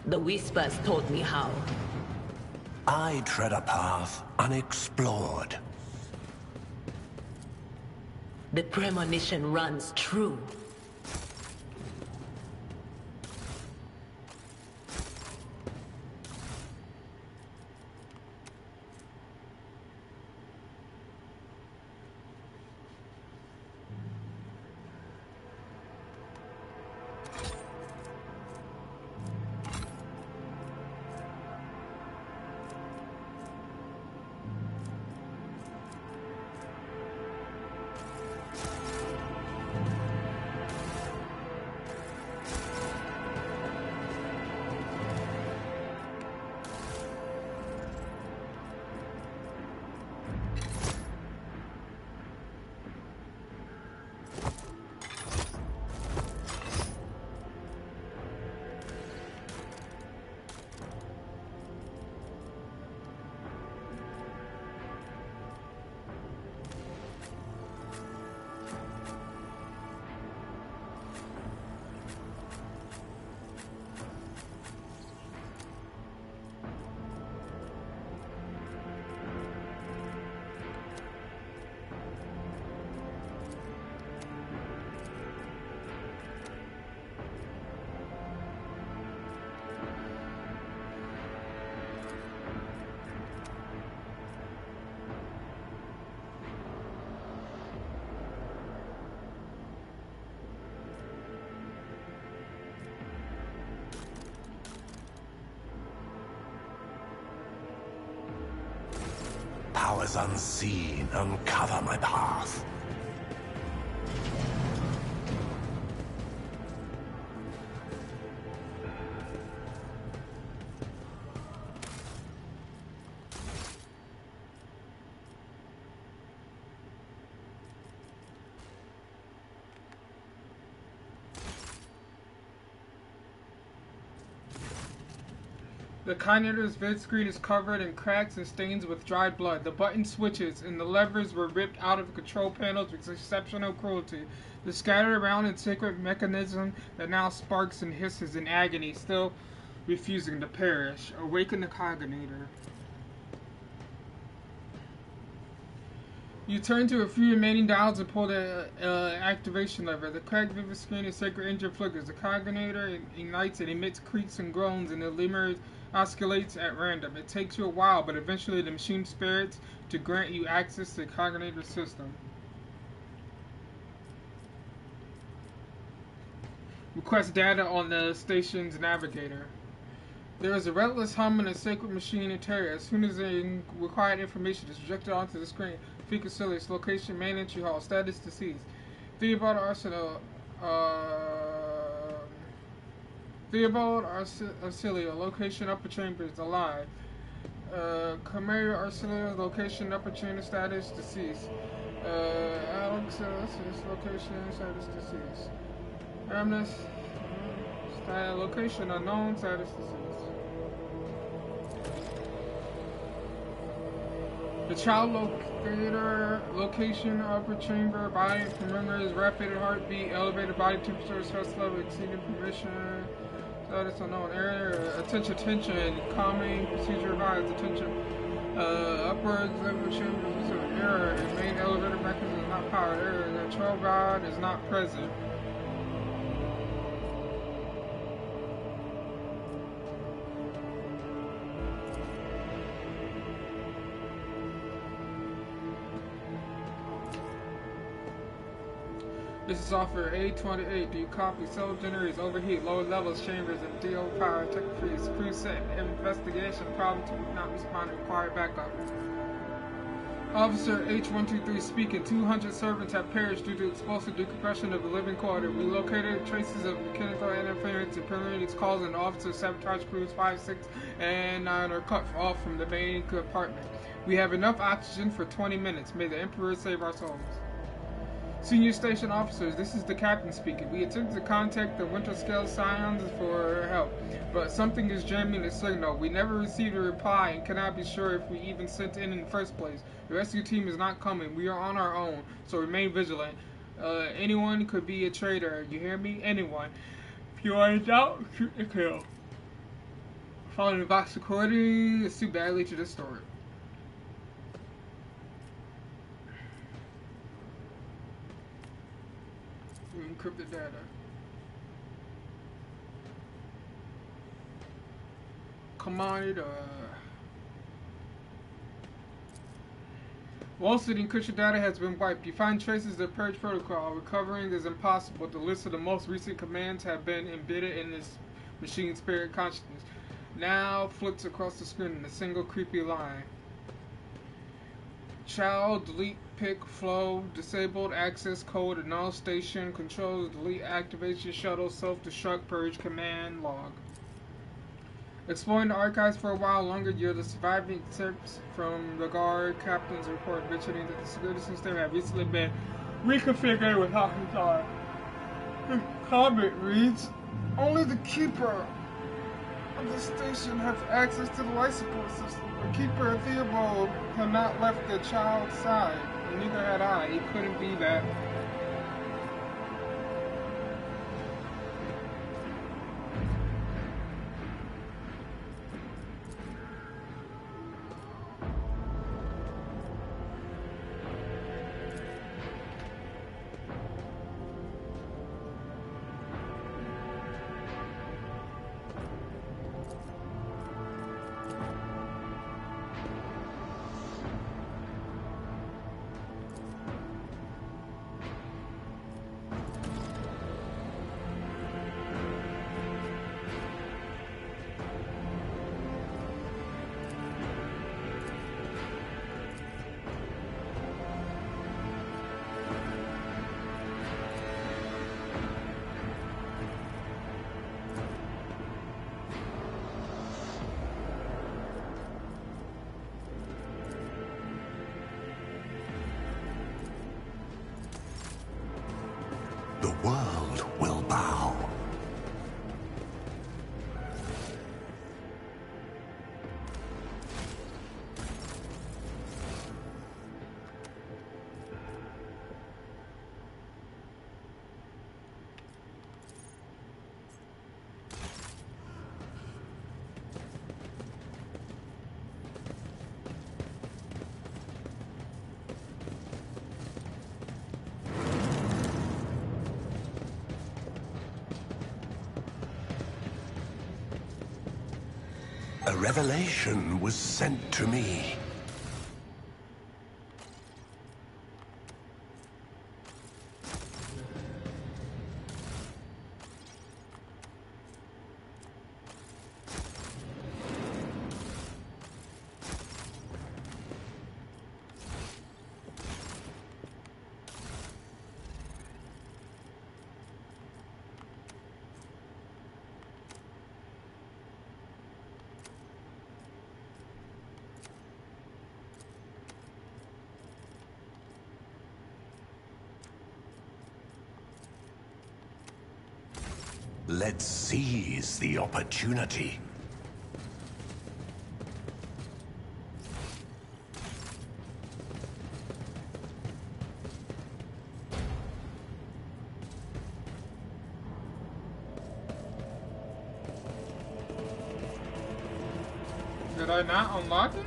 The Whispers taught me how. I tread a path unexplored. The premonition runs true. Powers unseen uncover my path. The Kinator's vid screen is covered in cracks and stains with dried blood. The button switches and the levers were ripped out of the control panels with exceptional cruelty. The scattered around in sacred mechanism that now sparks and hisses in agony, still refusing to perish. Awaken the Cognator. You turn to a few remaining dials and pull the activation lever. The cracked vivid screen and sacred engine flickers. The Cognator ignites and emits creaks and groans, and the lemur oscillates at random. It takes you a while, but eventually the machine spirits to grant you access to the Cognator system. Request data on the station's navigator. There is a relentless hum in the sacred machine interior. As soon as the required information is projected onto the screen, Ficus location, main entry hall, status deceased. Theobald Arcilio, location upper chambers, alive. Chimera Arcilio, location upper chamber, status deceased. Alex, location, status deceased. Amnes, location unknown, status deceased. The child Vader, location, upper chamber, body parameters, rapid heartbeat, elevated body temperature, stress level exceeding permission, status unknown, area, attention, calming, procedure advised, attention, upper level chamber, error, and main elevator mechanism is not powered, error, the 12 rod is not present. This is software A28. Do you copy? Cell generators overheat, lower levels, chambers, and DO power. Tech freeze. Crew set. Investigation. Problem 2 not responding. Required backup. Officer H123 speaking. 200 servants have perished due to explosive decompression of the living quarter. We located traces of mechanical interference and periodic calls, and officer sabotage crews 5, 6, and 9 are cut off from the main compartment. We have enough oxygen for 20 minutes. May the Emperor save our souls. Senior station officers, this is the captain speaking. We attempted to contact the Winterscale Scions for help, but something is jamming the signal. We never received a reply and cannot be sure if we even sent in the first place. The rescue team is not coming. We are on our own, so remain vigilant. Anyone could be a traitor. You hear me? Anyone. If you are in doubt, shoot to kill. Following the box recording, it's too badly to this story. Encrypted data. Command Wall City encryption data has been wiped. You find traces of the purge protocol. Recovering is impossible. The list of the most recent commands have been embedded in this machine spirit consciousness. Now flips across the screen in a single creepy line. Child, delete, pick, flow, disabled, access code, annul station, controls, delete, activation, shuttle, self-destruct, purge, command, log. Exploring the archives for a while longer, you're the surviving excerpts from the guard captain's report mentioning that the security system had recently been reconfigured with Hawkins on. The comment reads, only the keeper of the station has access to the life support system. The keeper of Theobald had not left the child's side, and neither had I. It couldn't be that. The world will bow. A revelation was sent to me. Let's seize the opportunity. Did I not unlock it?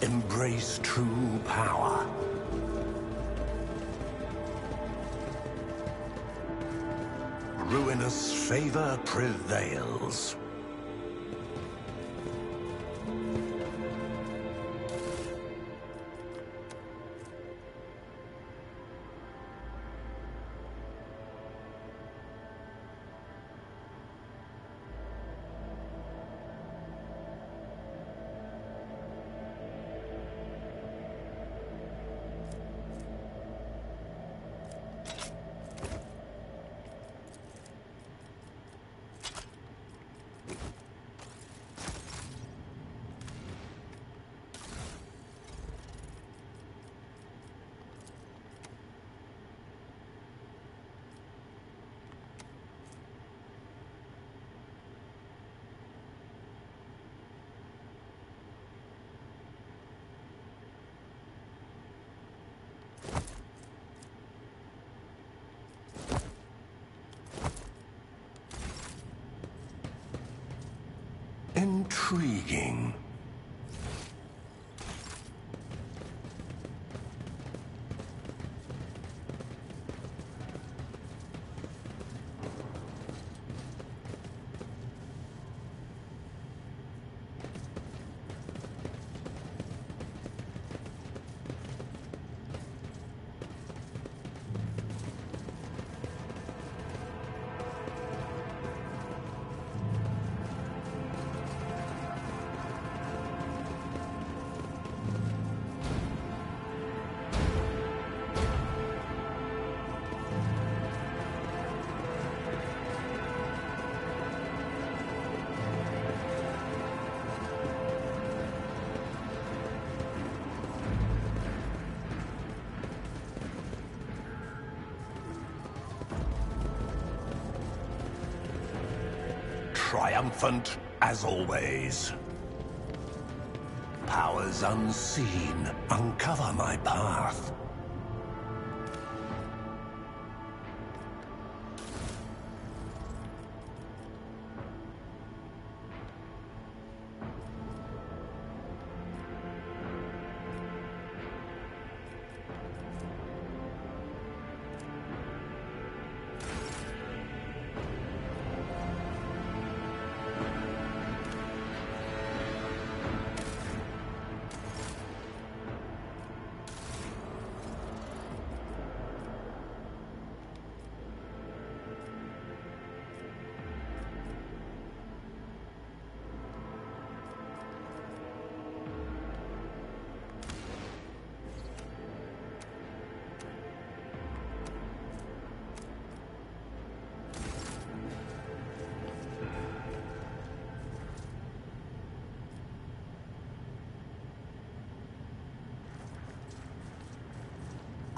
Embrace true power. Ruinous favor prevails. Intriguing. Triumphant as always. Powers unseen uncover my path.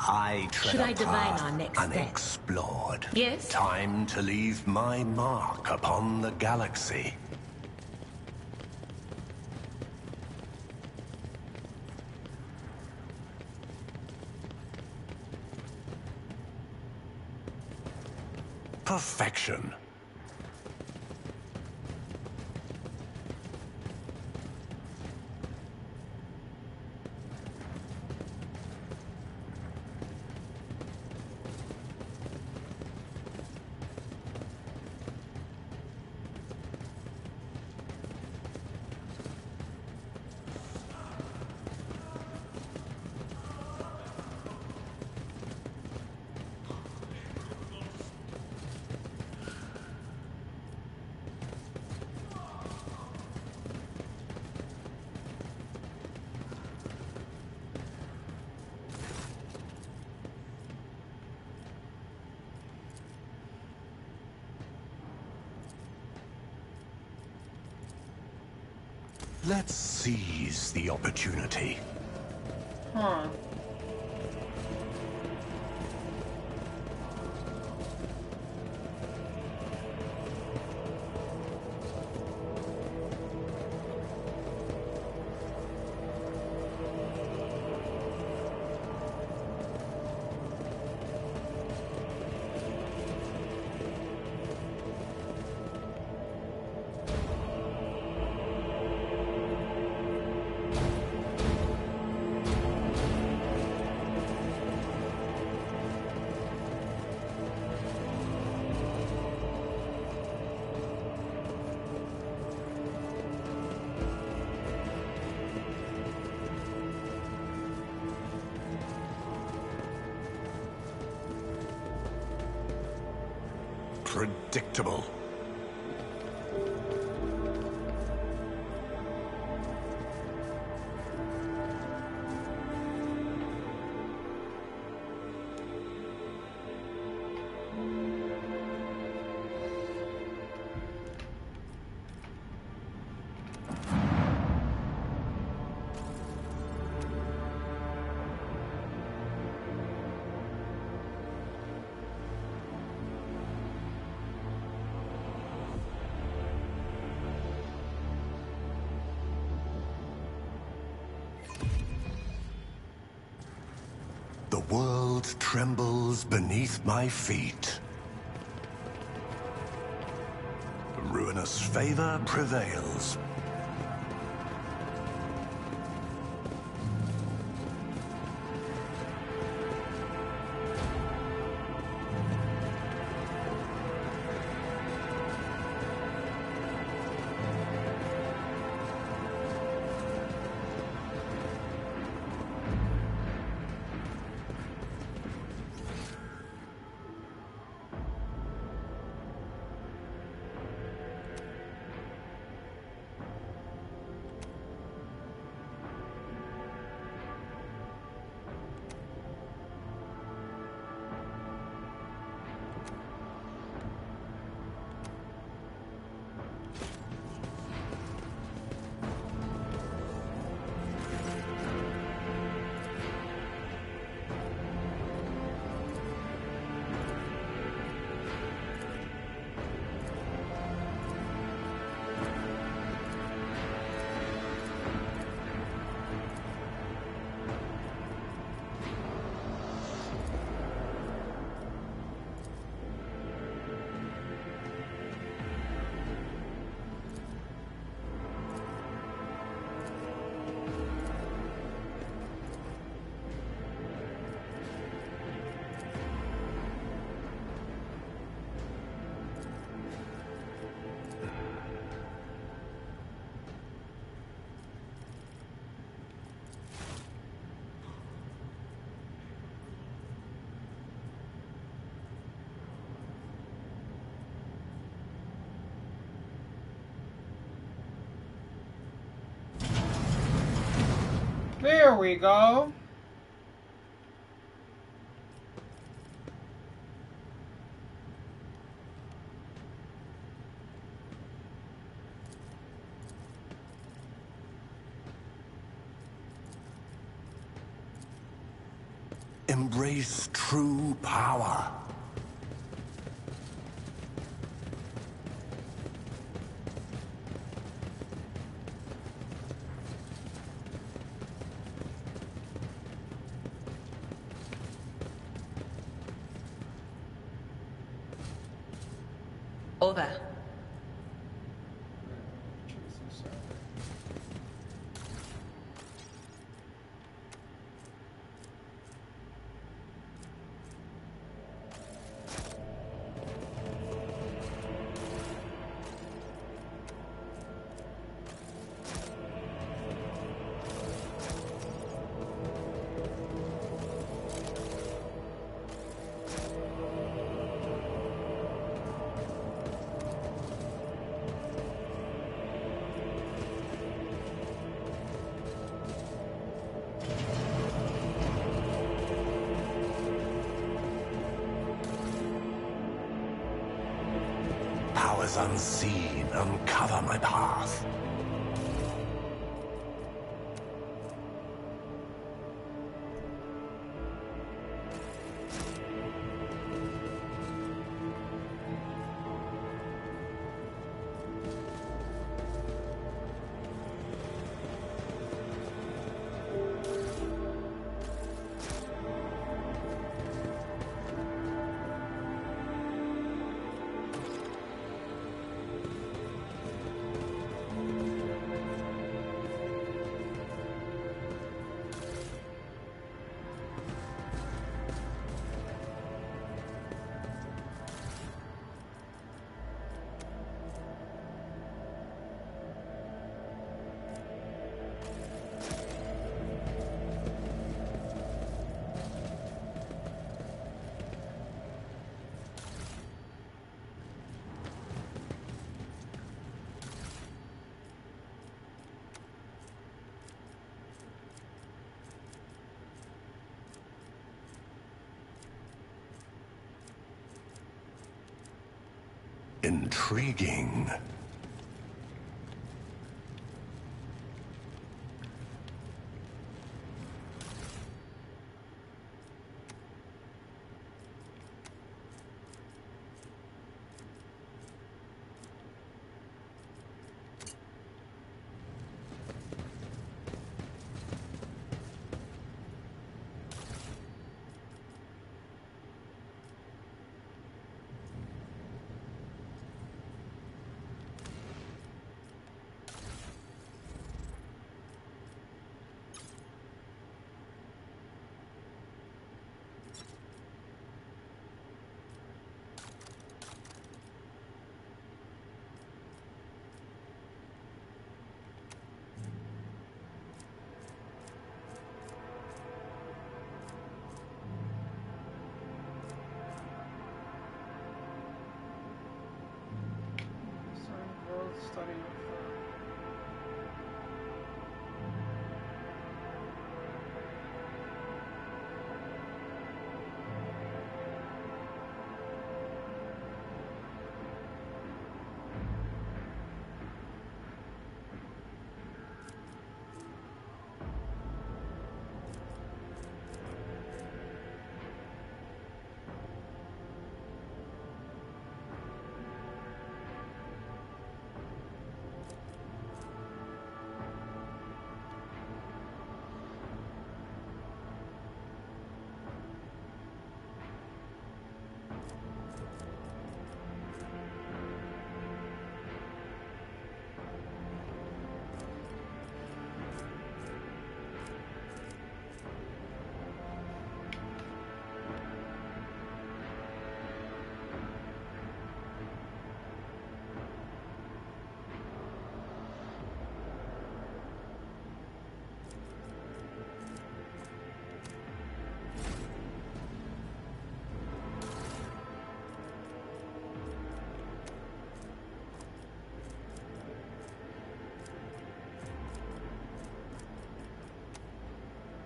I tread Should I a divine path our next step? unexplored. Yes? Time to leave my mark upon the galaxy. Perfection. Let's seize the opportunity. Huh. Predictable. The world trembles beneath my feet. Ruinous favor prevails. There we go. Embrace true power. Over. Powers unseen uncover my path. Intriguing. Study.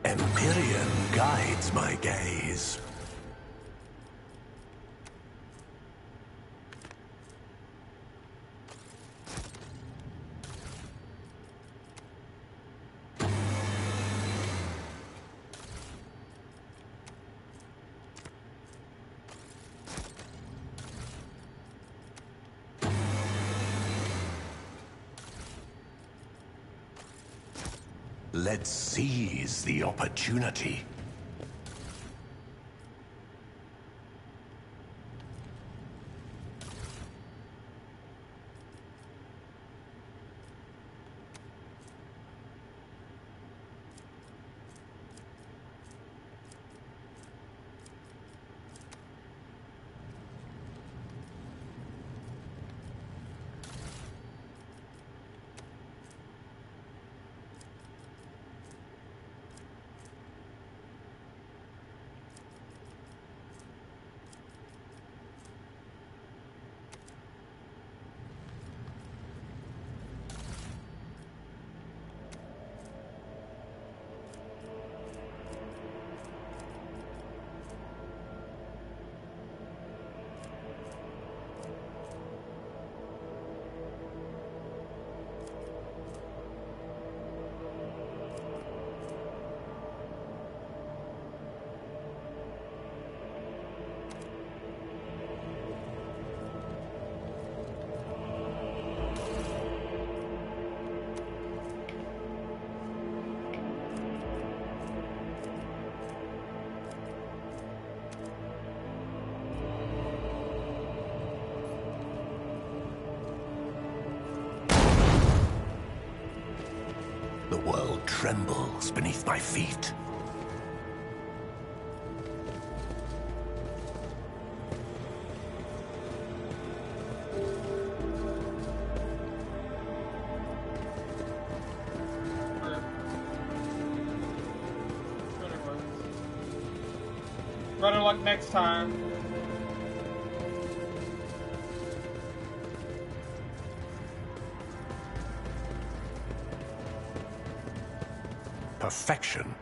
Empyrean guides my gaze. Let's seize the opportunity. The world trembles beneath my feet. Better luck next time. Perfection.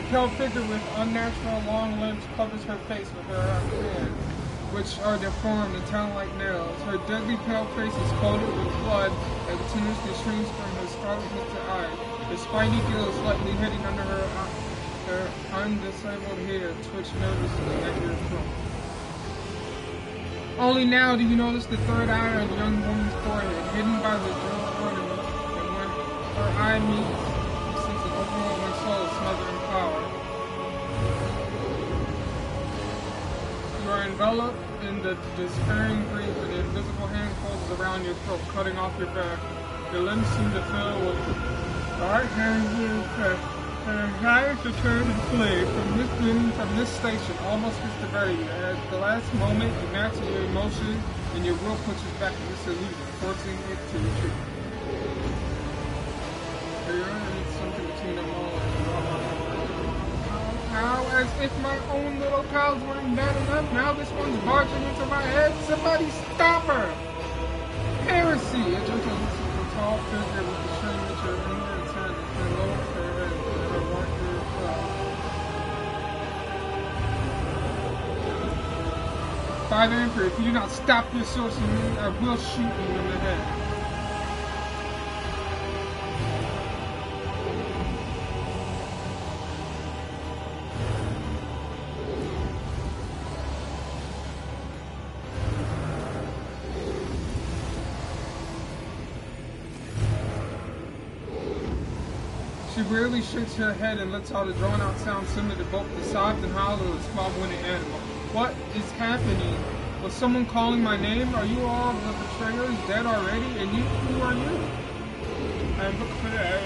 pale figure with unnatural long limbs covers her face with her hands, which are deformed and talon like nails. Her deadly pale face is coated with blood that continuously streams from her scarlet-misted eyes. Her spiny gills slightly hidden under her undisabled hair twitch nervously at your throat. Only now do you notice the third eye on the young woman's forehead, hidden by the jewel ornament, and when her eye meets, you sense an overwhelming soul smothered in power. You are enveloped in the despairing grief, and the invisible hand closes around your throat, cutting off your back. Your limbs seem to fill with dark hands and press. Her desire to turn and flee from this station almost gets the better of you. At the last moment, you master your emotions, and your will pushes back this illusion, forcing it to retreat. It's something between them all. How, as if my own little pals weren't bad enough, now this one's barging into my head. Somebody stop her! Heresy! A gentle, tall figure with the string that you're in and turns and lowers her head. Father Emperor, if you do not stop this sorcery, I will shoot you in the head. She rarely shakes her head and lets out a drawn-out sound similar to both the sobs and howls of a small-winded animal. What is happening? Was someone calling my name? Are you all the betrayers dead already? And you, who are you? I'm looking for that.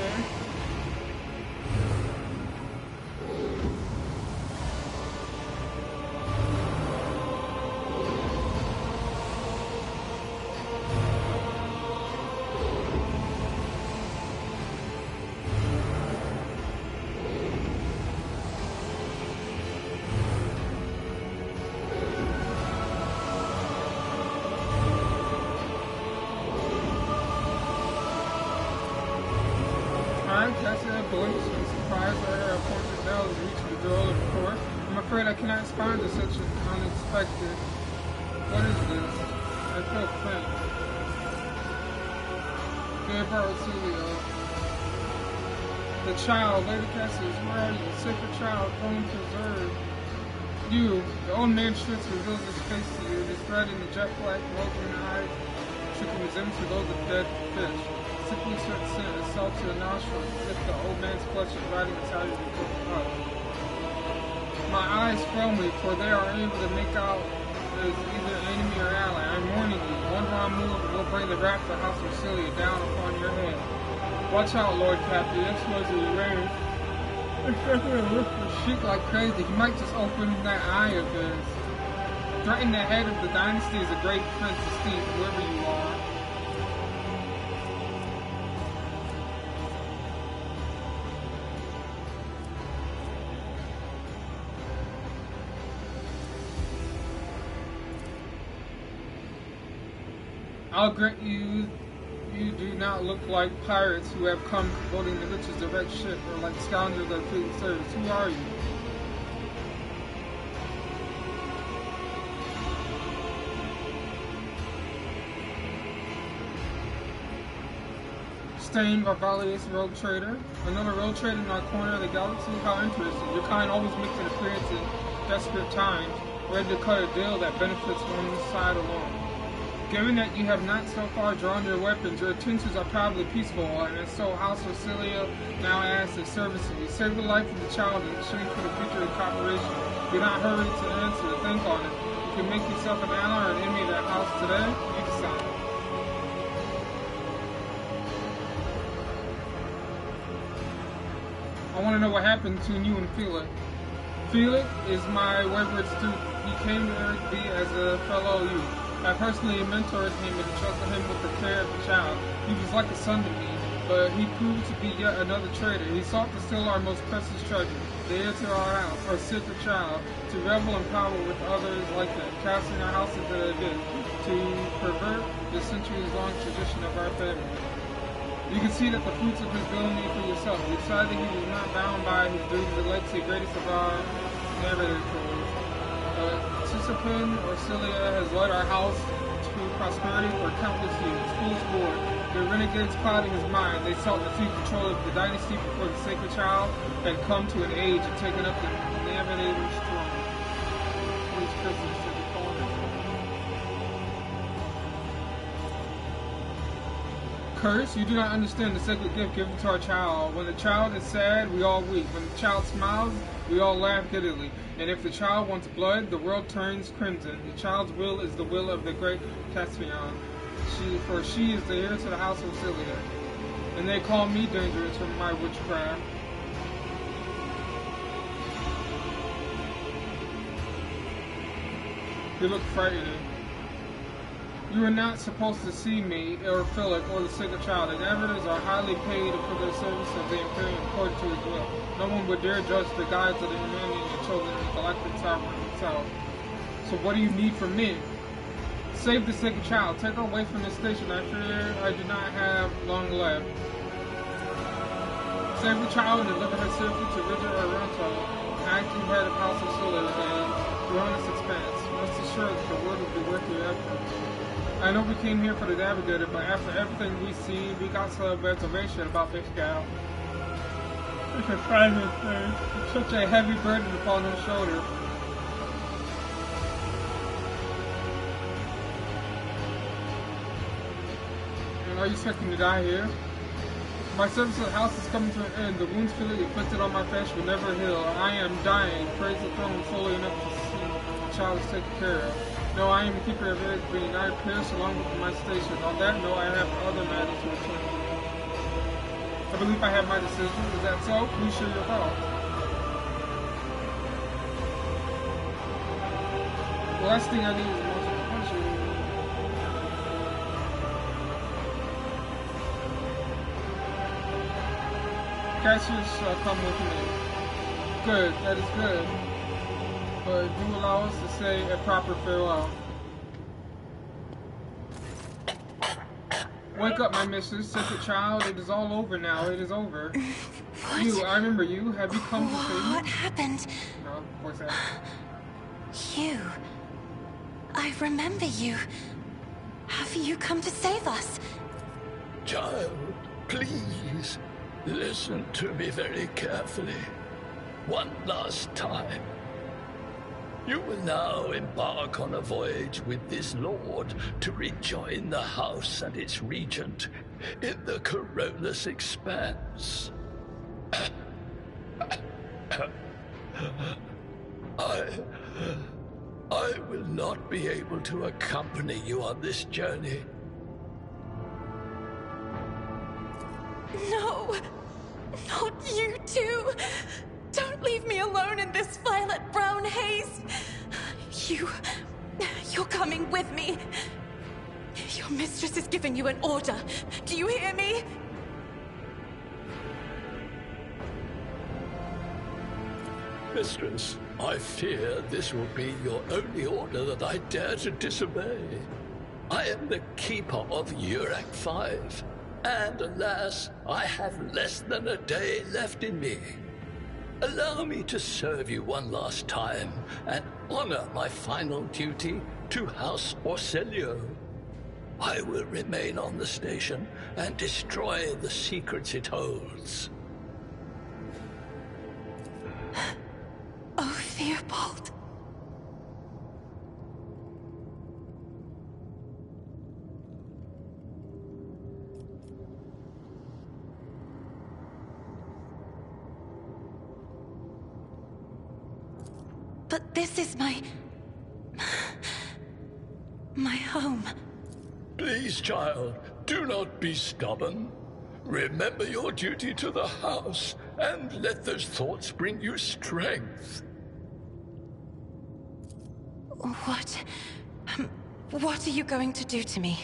I cannot respond to such an unexpected. What is this? I feel faint. Dear Barcelio. The child, Lady Cassius, where are you? The sacred child, going to preserve you. The old man's strips reveals his face to you. His red and the jet black, bulging eyes, trickling resemble to those of dead fish. Simply certain scent is salt to the nostrils, as if the old man's flesh is riding inside of your up. My eyes fail me, for they are able to make out as either enemy or ally. I'm warning you, one wrong move will bring the wrath of the House of Cilia down upon your head. Watch out, Lord Captain, this was a range. Shoot like crazy, he might just open that eye of his. Threatening the head of the dynasty is a great prince esteemed, whoever you are. I'll grant you do not look like pirates who have come boarding the riches of wrecked ship, or like scoundrels that fleet service. Who are you? Stain, Varvalius, rogue trader. Another rogue trader in our corner of the galaxy? How interesting. Your kind always makes an appearance in desperate times, ready to cut a deal that benefits one side alone. Given that you have not so far drawn your weapons, your intentions are probably peaceful, and so House of Cilia now asks the service of you. Save the life of the child in exchange for the future of cooperation. Do not hurry to answer, think on it. You can make yourself an ally or an enemy of that house today, you decide. I want to know what happened between you and Felix. Felix is my wayward student. He came to Earth B as a fellow youth. I personally mentored him and trusted him with the care of the child. He was like a son to me, but he proved to be yet another traitor. He sought to steal our most precious treasure, the heir to our house, our sacred child, to revel in power with others like him, casting our house into the abyss, to pervert the centuries-long tradition of our family. You can see that the fruits of his villainy for yourself. He decided he was not bound by his duty to legacy, greatest of our navigators. Cispin or Cilia has led our house to prosperity for countless years. Fool's board. The renegades clouding his mind. They sought to seize control of the dynasty before the sacred child had come to an age and taken up the navigator's throne. These prisoners should be calling him. Curse, you do not understand the sacred gift given to our child. When the child is sad, we all weep. When the child smiles, we all laugh giddily. And if the child wants blood, the world turns crimson. The child's will is the will of the great Caspian. For she is the heir to the house of Cilia. And they call me dangerous for my witchcraft. You look frightening. You are not supposed to see me, or Philip, or the sacred child. The navigators are highly paid for their service of the Imperium according to his will. No one would dare judge the guides of the humanity and chosen the galactic sovereign himself. So what do you need from me? Save the sacred child. Take her away from this station. I fear I do not have long left. Save the child and deliver her safely to Richard Aranto, acting head of House of Solar and beyond this expanse. Rest assured that the word will be worth your effort. I know we came here for the Navigator, but after everything we see, we got some reservation about this gal. It's a private thing. It's such a heavy burden upon her shoulder. Are you expecting to die here? My service of the house is coming to an end. The wounds physically inflicted on my flesh will never heal. I am dying. Praise the throne fully enough to see the child is taken care of. No, I am the keeper of every being. I pierce along with my station. On that note, I have other matters to attend to. I believe I have my decision. Is that so? Please share your thoughts. The last thing I need is emotional punishment. Cassius shall come with me. Good, that is good. But do allow us to say a proper farewell. Wake up, my mistress, sacred child. It is all over now. It is over. What? You, I remember you. Have you come to save me? What happened? No, what's that? You. I remember you. Have you come to save us? Child, please. Listen to me very carefully. One last time. You will now embark on a voyage with this lord to rejoin the house and its regent in the Corollas Expanse. I will not be able to accompany you on this journey. No! Not you too! Don't leave me alone in this violet-brown haze! You're coming with me! Your mistress is giving you an order. Do you hear me? Mistress, I fear this will be your only order that I dare to disobey. I am the keeper of Urac 5. And alas, I have less than a day left in me. Allow me to serve you one last time and honor my final duty to House Orselio. I will remain on the station and destroy the secrets it holds. Oh, Theobald. But this is my home. Please, child, do not be stubborn. Remember your duty to the house, and let those thoughts bring you strength. What are you going to do to me?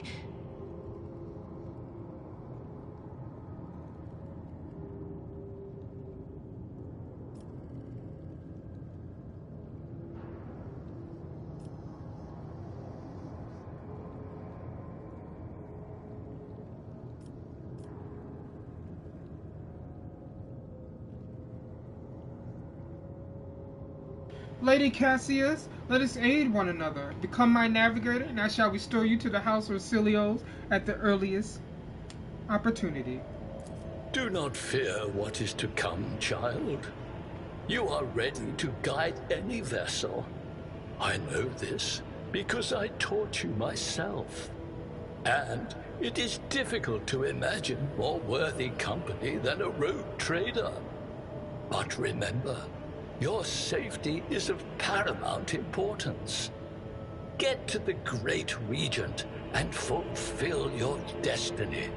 Lady Cassius, let us aid one another. Become my navigator, and I shall restore you to the House of Celios at the earliest opportunity. Do not fear what is to come, child. You are ready to guide any vessel. I know this because I taught you myself. And it is difficult to imagine more worthy company than a rogue trader. But remember, your safety is of paramount importance. Get to the Great Regent and fulfill your destiny.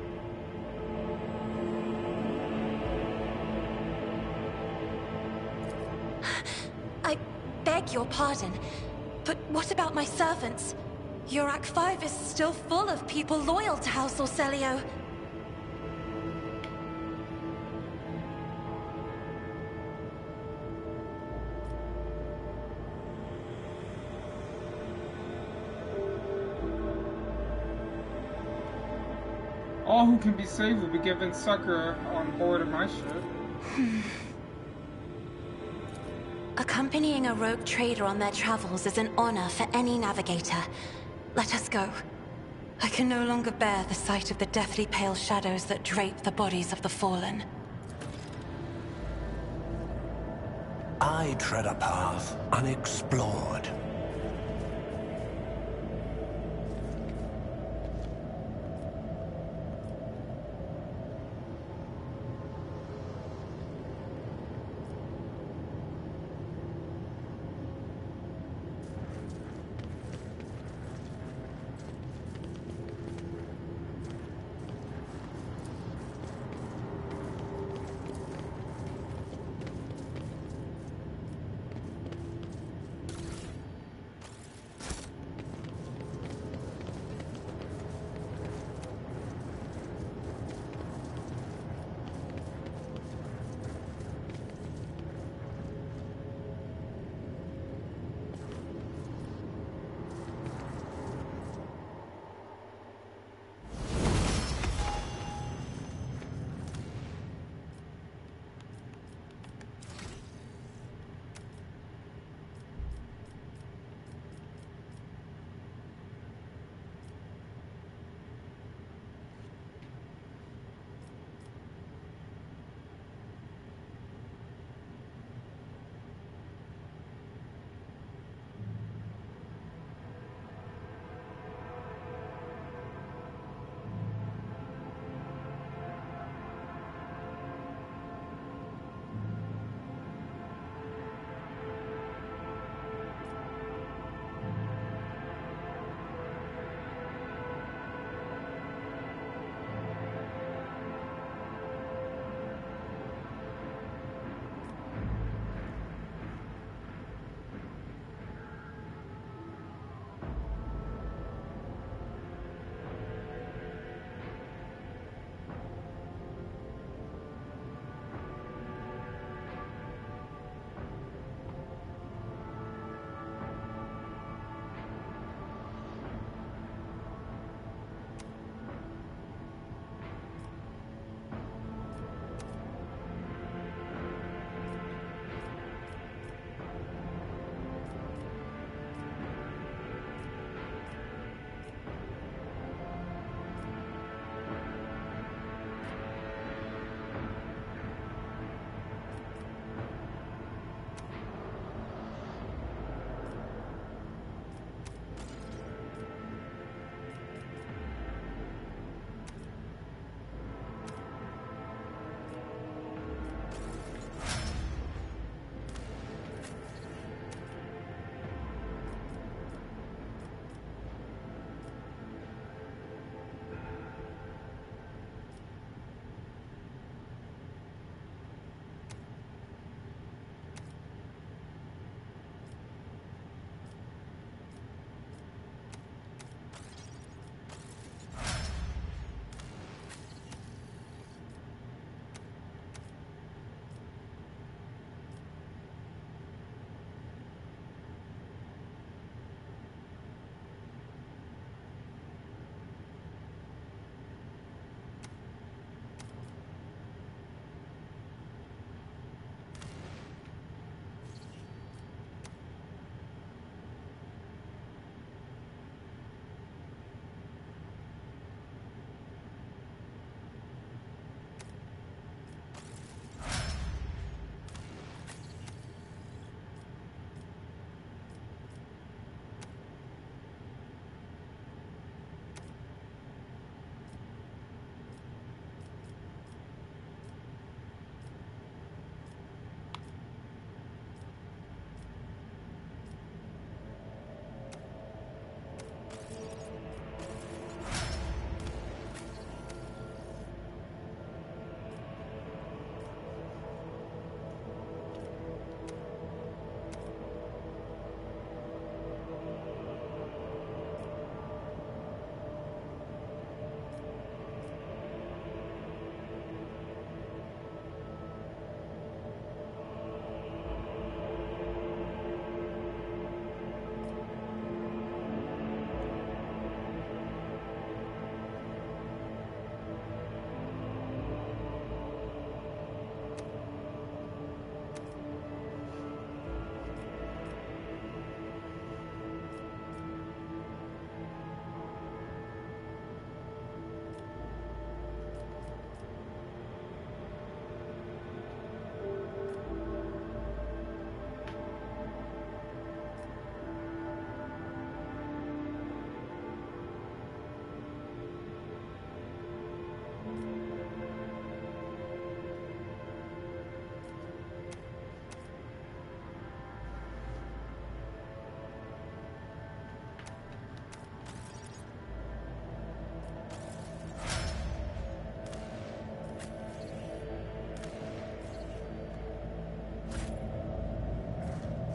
I beg your pardon, but what about my servants? Yurak 5 is still full of people loyal to House Orcelio. All who can be saved will be given succor on board of my ship. Accompanying a rogue trader on their travels is an honor for any navigator. Let us go. I can no longer bear the sight of the deathly pale shadows that drape the bodies of the fallen. I tread a path unexplored.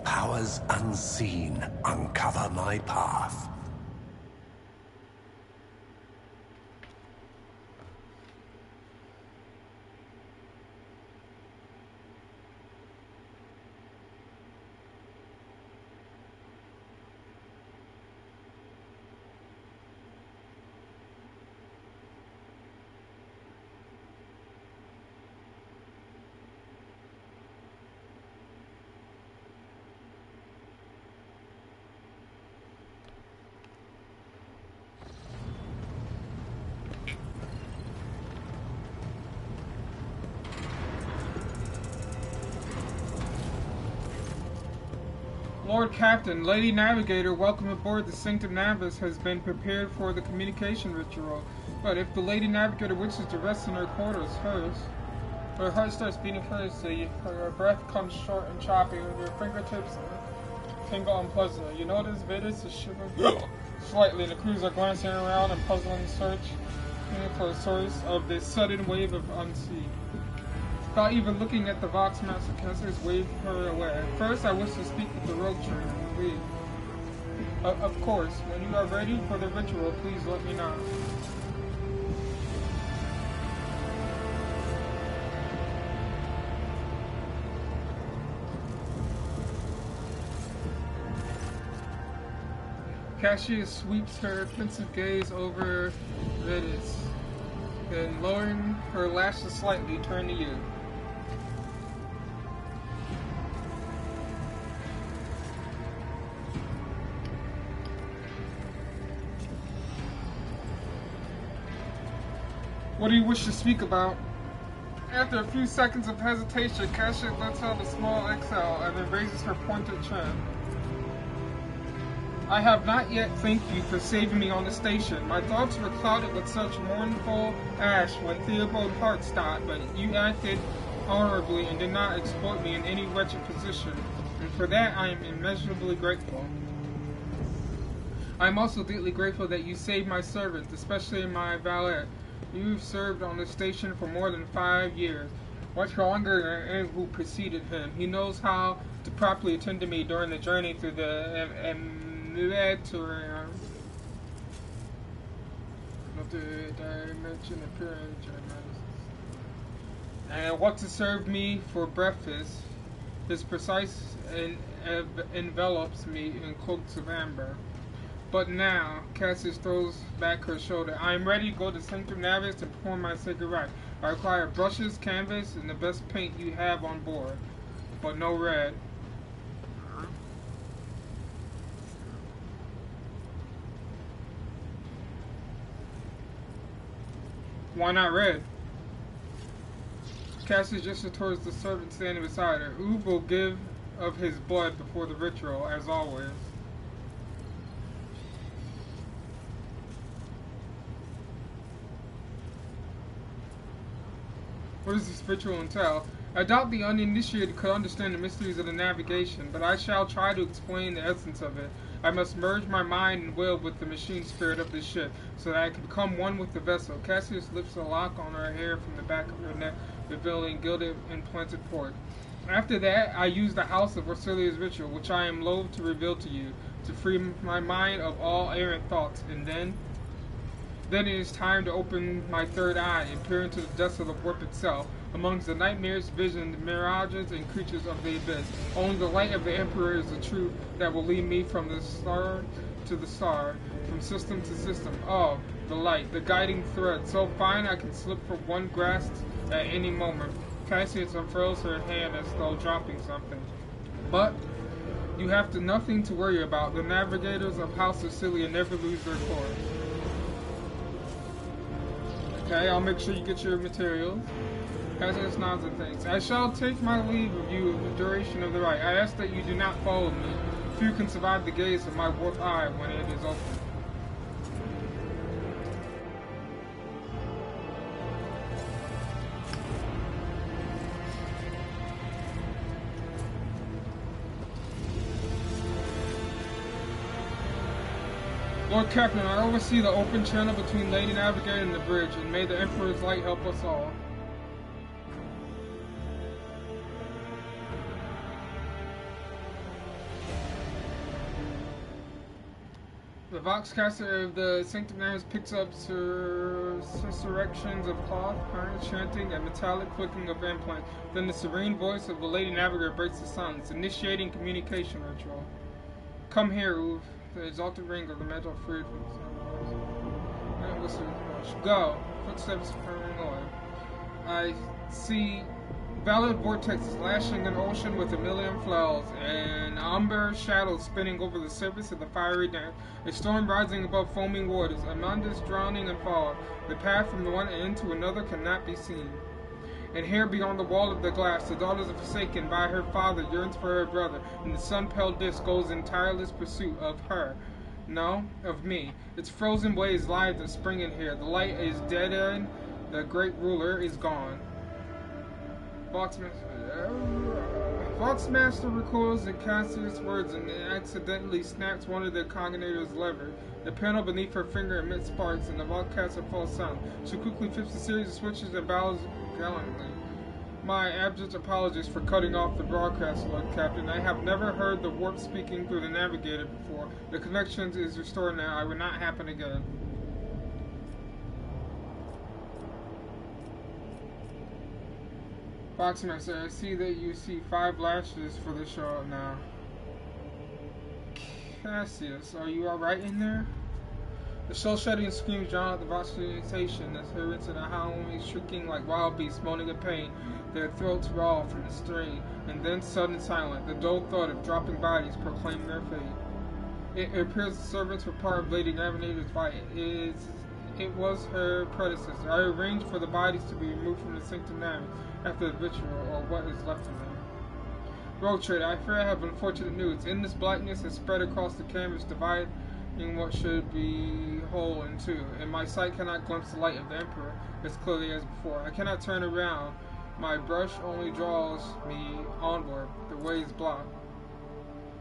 Powers unseen uncover my path. Lord Captain, Lady Navigator, welcome aboard. The Sanctum Navis has been prepared for the communication ritual. But if the Lady Navigator wishes to rest in her quarters first, her heart starts beating furiously, her breath comes short and choppy, and your fingertips tingle unpleasantly. You notice Vitus is shivering slightly, and the crews are glancing around in puzzling search for a source of this sudden wave of unseen. Without even looking at the Vox Master, Cassius waved her away. First, I wish to speak with the rogue trader. Please. Of course, when you are ready for the ritual, please let me know. Cassius sweeps her pensive gaze over Vitus, then lowering her lashes slightly, turned to you. What do you wish to speak about? After a few seconds of hesitation, Cassius lets out a small exhale and then raises her pointed chin. I have not yet thanked you for saving me on the station. My thoughts were clouded with such mournful ash when Theobald Hart stopped, but you acted honorably and did not exploit me in any wretched position, and for that I am immeasurably grateful. I am also deeply grateful that you saved my servants, especially my valet. You've served on the station for more than 5 years, much longer than any who preceded him. He knows how to properly attend to me during the journey through the Mediterranean. Dimension appearance, and what to serve me for breakfast. His precise envelops me in cloaks of amber. But now, Cassius throws back her shoulder. I am ready to go to Sanctum Navis to perform my sacred rite. I require brushes, canvas, and the best paint you have on board, but no red. Why not red? Cassius gestured towards the servant standing beside her. Uve will give of his blood before the ritual, as always. What does this ritual entail? I doubt the uninitiated could understand the mysteries of the navigation, but I shall try to explain the essence of it. I must merge my mind and will with the machine spirit of the ship, so that I can become one with the vessel. Cassius lifts a lock on her hair from the back of her neck, revealing gilded implanted port. After that, I use the house of Orsilia's ritual, which I am loath to reveal to you, to free my mind of all errant thoughts, and then it is time to open my third eye and peer into the depths of the warp itself. Amongst the nightmares, visions, mirages, and creatures of the abyss, only the light of the Emperor is the truth that will lead me from the star to the star, from system to system. Oh, the light, the guiding thread, so fine I can slip from one grasp at any moment. Cassius unfurls her hand as though dropping something. But you have nothing to worry about. The navigators of House Orsilia never lose their course. Okay, I'll make sure you get your materials. Cassius nods and thanks. I shall take my leave of you in the duration of the rite. I ask that you do not follow me. Few can survive the gaze of my warped eye when it is open. Lord Captain, I oversee the open channel between Lady Navigator and the bridge, and may the Emperor's light help us all. The Voxcaster of the Sanctimonious picks up susurrections of cloth, iron chanting, and metallic clicking of implants. Then the serene voice of the Lady Navigator breaks the silence, initiating communication ritual. Come here, Uv. The exalted ring of the metal freed from the sun. Go. Footsteps hurrying away. I see valid vortexes lashing an ocean with a million flails, and amber shadows spinning over the surface of the fiery dance. A storm rising above foaming waters. Among this drowning and fog, the path from one end to another cannot be seen. And here beyond the wall of the glass, the daughters are forsaken by her father, yearns for her brother, and the sun-pale disk goes in tireless pursuit of her. No, of me. Its frozen waves live and spring in here. The light is dead end, the great ruler is gone. Voxmaster recoils at Cassius' words and accidentally snaps one of the cognator's lever. The panel beneath her finger emits sparks, and the Voxcaster falls silent. She quickly flips a series of switches and bows gallantly. My abject apologies for cutting off the broadcast, Lord Captain. I have never heard the warp speaking through the Navigator before. The connection is restored now. It will not happen again. Voxmaster, I see that you see 5 lashes for the show now. Cassius, are you alright in there? The soul-shedding screams drown out the Voxcation as her into the howling, shrieking like wild beasts, moaning in pain, their throats raw from the strain, and then sudden silence. The dull thud of dropping bodies proclaim their fate. It appears the servants were part of Lady Navigator's fight. It was her predecessor. I arranged for the bodies to be removed from the Sanctum Navi after the ritual, or what is left of them. Rogue Trader, I fear I have unfortunate news. In this blackness has spread across the canvas, dividing what should be whole in two, and my sight cannot glimpse the light of the Emperor as clearly as before. I cannot turn around. My brush only draws me onward. The way is blocked.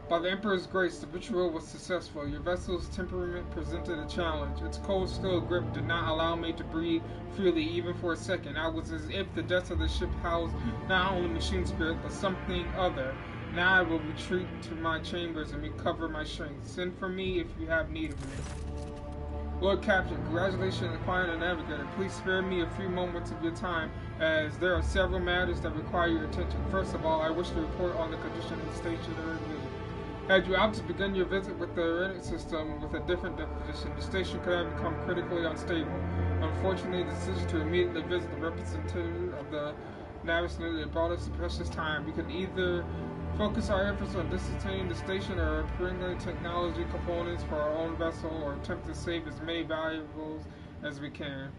By the Emperor's grace, the ritual was successful. Your vessel's temperament presented a challenge. Its cold steel grip did not allow me to breathe freely even for a second. I was as if the depths of the ship housed not only machine spirit, but something other. Now I will retreat to my chambers and recover my strength. Send for me if you have need of me. Lord Captain, congratulations on acquiring a Navigator. Please spare me a few moments of your time, as there are several matters that require your attention. First of all, I wish to report on the condition of the station review. Had you opted to begin your visit with the Rennet system with a different disposition, the station could have become critically unstable. Unfortunately, the decision to immediately visit the representative of the Navigator brought us a precious time. We could either focus our efforts on disentangling the station or bringing technology components for our own vessel, or attempt to save as many valuables as we can.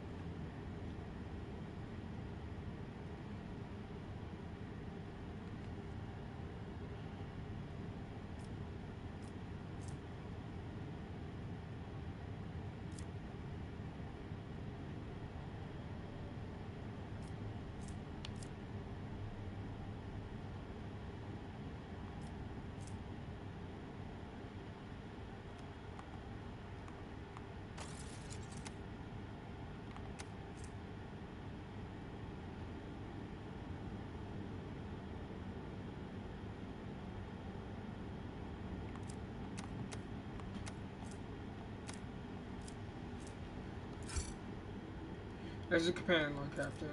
As your companion, Lord Captain.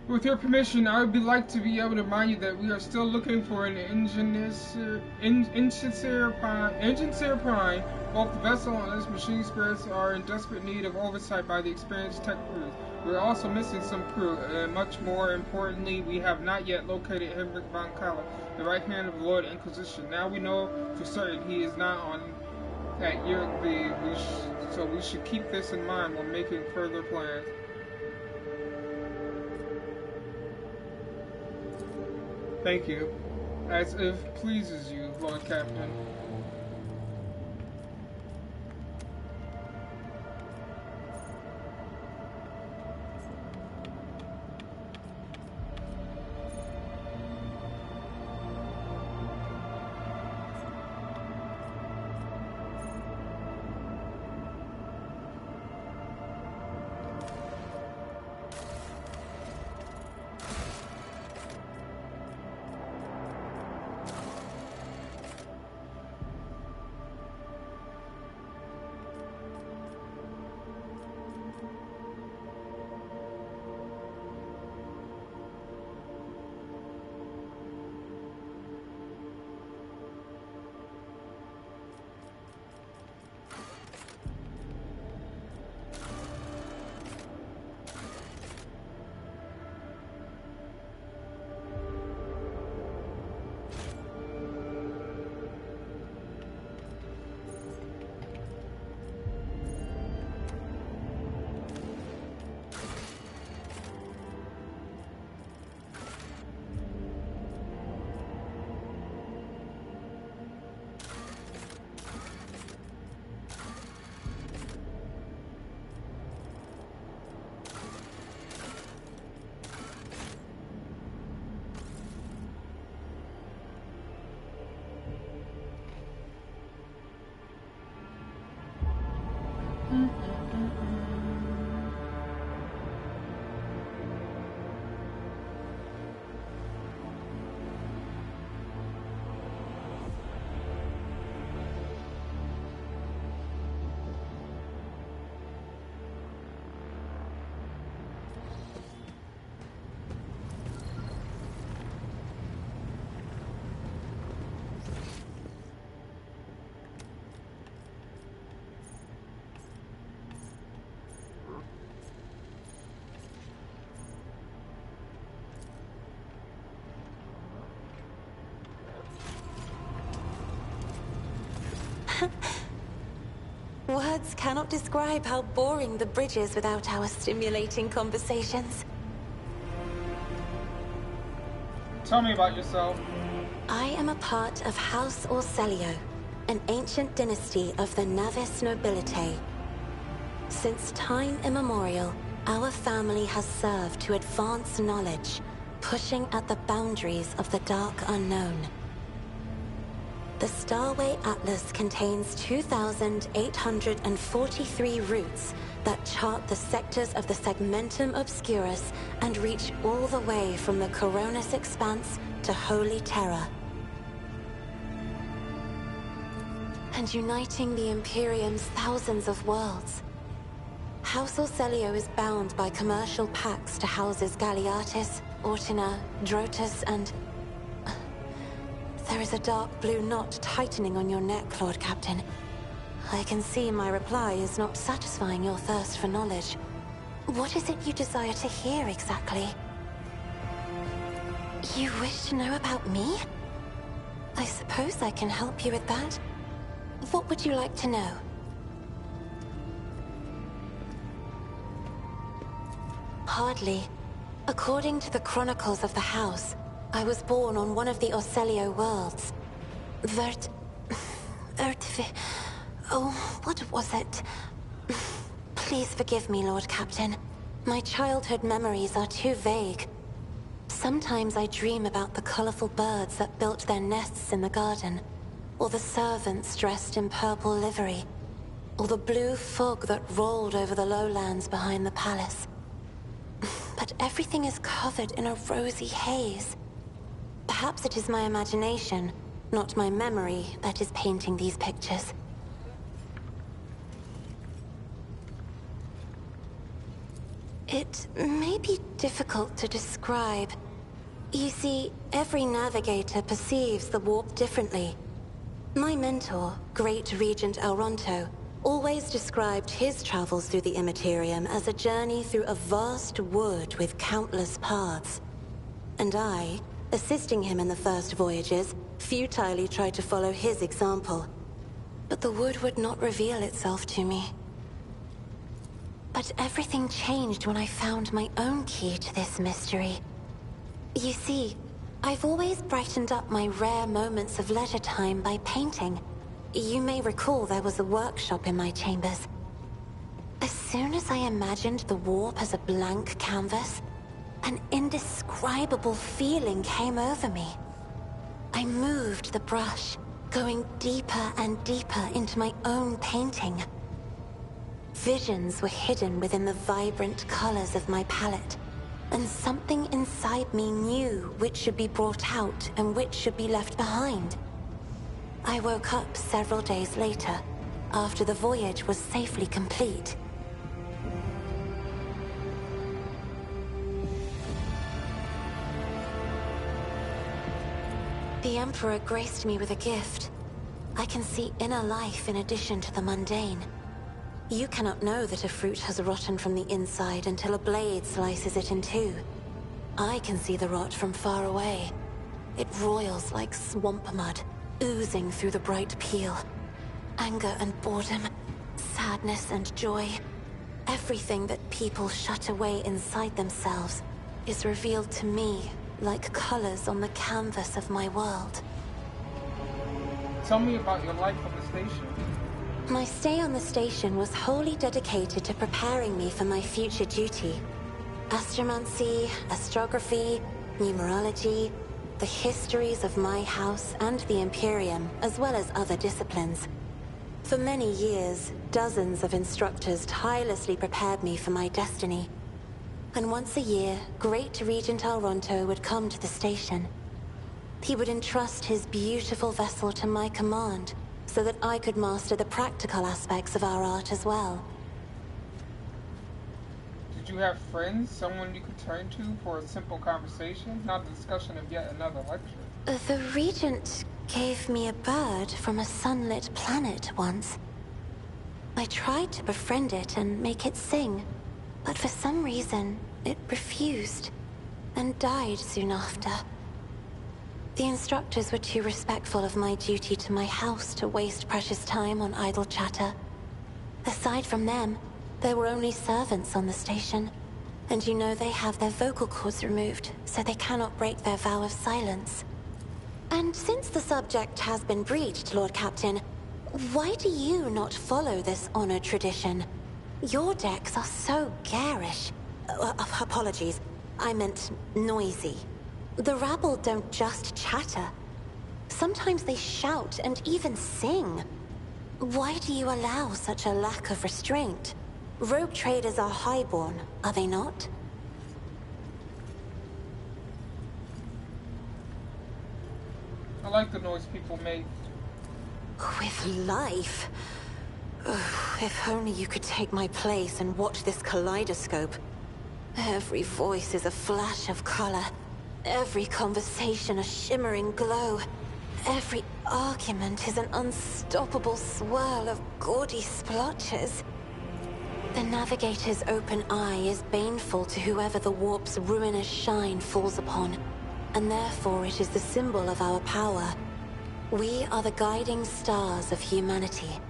With your permission, I would like to be able to remind you that we are still looking for an Engineer Prime. Both the vessel and its machine spirits are in desperate need of oversight by the experienced tech crews. We are also missing some crew, and much more importantly, we have not yet located Henrik von Kala, the right hand of the Lord Inquisition. Now we know for certain he is not on at Yurkby, so we should keep this in mind when making further plans. Thank you. As if pleases you, Lord Captain. Words cannot describe how boring the bridge is without our stimulating conversations. Tell me about yourself. I am a part of House Orselio, an ancient dynasty of the Navis nobility. Since time immemorial, our family has served to advance knowledge, pushing at the boundaries of the dark unknown. The Starway Atlas contains 2,843 routes that chart the sectors of the Segmentum Obscurus and reach all the way from the Coronis Expanse to Holy Terra. And uniting the Imperium's thousands of worlds. House Orselio is bound by commercial pacts to houses Galiatis, Ortina, Drotus, and... There is a dark blue knot tightening on your neck, Lord Captain. I can see my reply is not satisfying your thirst for knowledge. What is it you desire to hear exactly? You wish to know about me? I suppose I can help you with that. What would you like to know? Hardly. According to the chronicles of the house, I was born on one of the Orselio worlds. Oh, what was it? Please forgive me, Lord Captain. My childhood memories are too vague. Sometimes I dream about the colorful birds that built their nests in the garden, or the servants dressed in purple livery, or the blue fog that rolled over the lowlands behind the palace. But everything is covered in a rosy haze. Perhaps it is my imagination, not my memory, that is painting these pictures. It may be difficult to describe. You see, every navigator perceives the warp differently. My mentor, Great Regent Elronto, always described his travels through the Immaterium as a journey through a vast wood with countless paths. And I, assisting him in the first voyages, futilely tried to follow his example. But the wood would not reveal itself to me. But everything changed when I found my own key to this mystery. You see, I've always brightened up my rare moments of leisure time by painting. You may recall there was a workshop in my chambers. As soon as I imagined the warp as a blank canvas, an indescribable feeling came over me. I moved the brush, going deeper and deeper into my own painting. Visions were hidden within the vibrant colors of my palette, and something inside me knew which should be brought out and which should be left behind. I woke up several days later, after the voyage was safely complete. The Emperor graced me with a gift. I can see inner life in addition to the mundane. You cannot know that a fruit has rotten from the inside until a blade slices it in two. I can see the rot from far away. It roils like swamp mud, oozing through the bright peel. Anger and boredom, sadness and joy. Everything that people shut away inside themselves is revealed to me like colors on the canvas of my world. Tell me about your life on the station. My stay on the station was wholly dedicated to preparing me for my future duty. Astromancy, astrography, numerology, the histories of my house and the Imperium, as well as other disciplines. For many years, dozens of instructors tirelessly prepared me for my destiny. And once a year, Great Regent Elronto would come to the station. He would entrust his beautiful vessel to my command, so that I could master the practical aspects of our art as well. Did you have friends, someone you could turn to for a simple conversation, not the discussion of yet another lecture? The Regent gave me a bird from a sunlit planet once. I tried to befriend it and make it sing, but for some reason, it refused, and died soon after. The instructors were too respectful of my duty to my house to waste precious time on idle chatter. Aside from them, there were only servants on the station. And you know they have their vocal cords removed, so they cannot break their vow of silence. And since the subject has been breached, Lord Captain, why do you not follow this honored tradition? Your decks are so garish. Apologies, I meant noisy. The rabble don't just chatter. Sometimes they shout and even sing. Why do you allow such a lack of restraint? Rogue traders are highborn, are they not? I like the noise people make. With life? If only you could take my place and watch this kaleidoscope. Every voice is a flash of color. Every conversation a shimmering glow. Every argument is an unstoppable swirl of gaudy splotches. The Navigator's open eye is baneful to whoever the warp's ruinous shine falls upon, and therefore it is the symbol of our power. We are the guiding stars of humanity,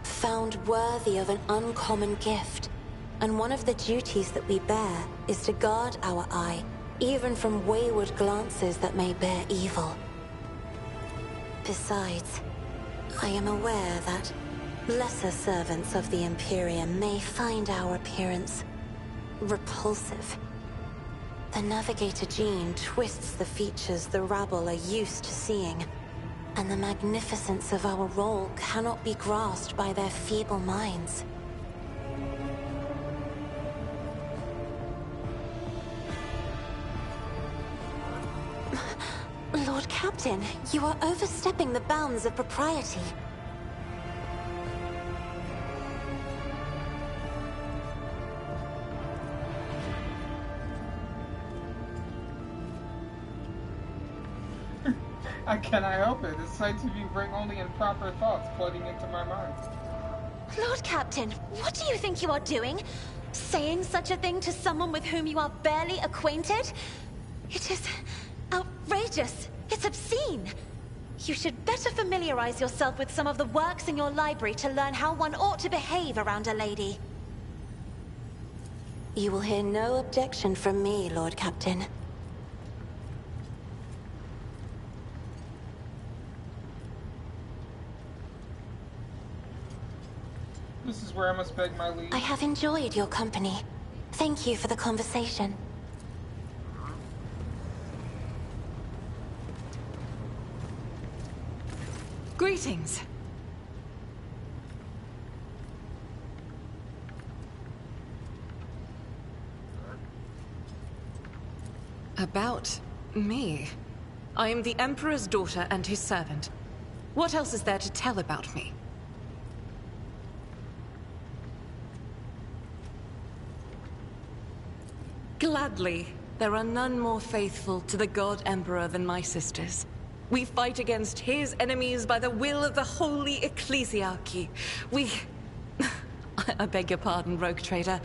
found worthy of an uncommon gift, and one of the duties that we bear is to guard our eye, even from wayward glances that may bear evil. Besides, I am aware that lesser servants of the Imperium may find our appearance repulsive. The Navigator gene twists the features the rabble are used to seeing, and the magnificence of our role cannot be grasped by their feeble minds. Lord Captain, you are overstepping the bounds of propriety. Can I help it? It's sights of you bring only improper thoughts flooding into my mind. Lord Captain, what do you think you are doing? Saying such a thing to someone with whom you are barely acquainted? It is outrageous. It's obscene. You should better familiarize yourself with some of the works in your library to learn how one ought to behave around a lady. You will hear no objection from me, Lord Captain. This is where I must beg my leave. I have enjoyed your company. Thank you for the conversation. Greetings. About me. I am the Emperor's daughter and his servant. What else is there to tell about me? Gladly. There are none more faithful to the God Emperor than my sisters. We fight against his enemies by the will of the Holy Ecclesiarchy. I beg your pardon, Rogue Trader.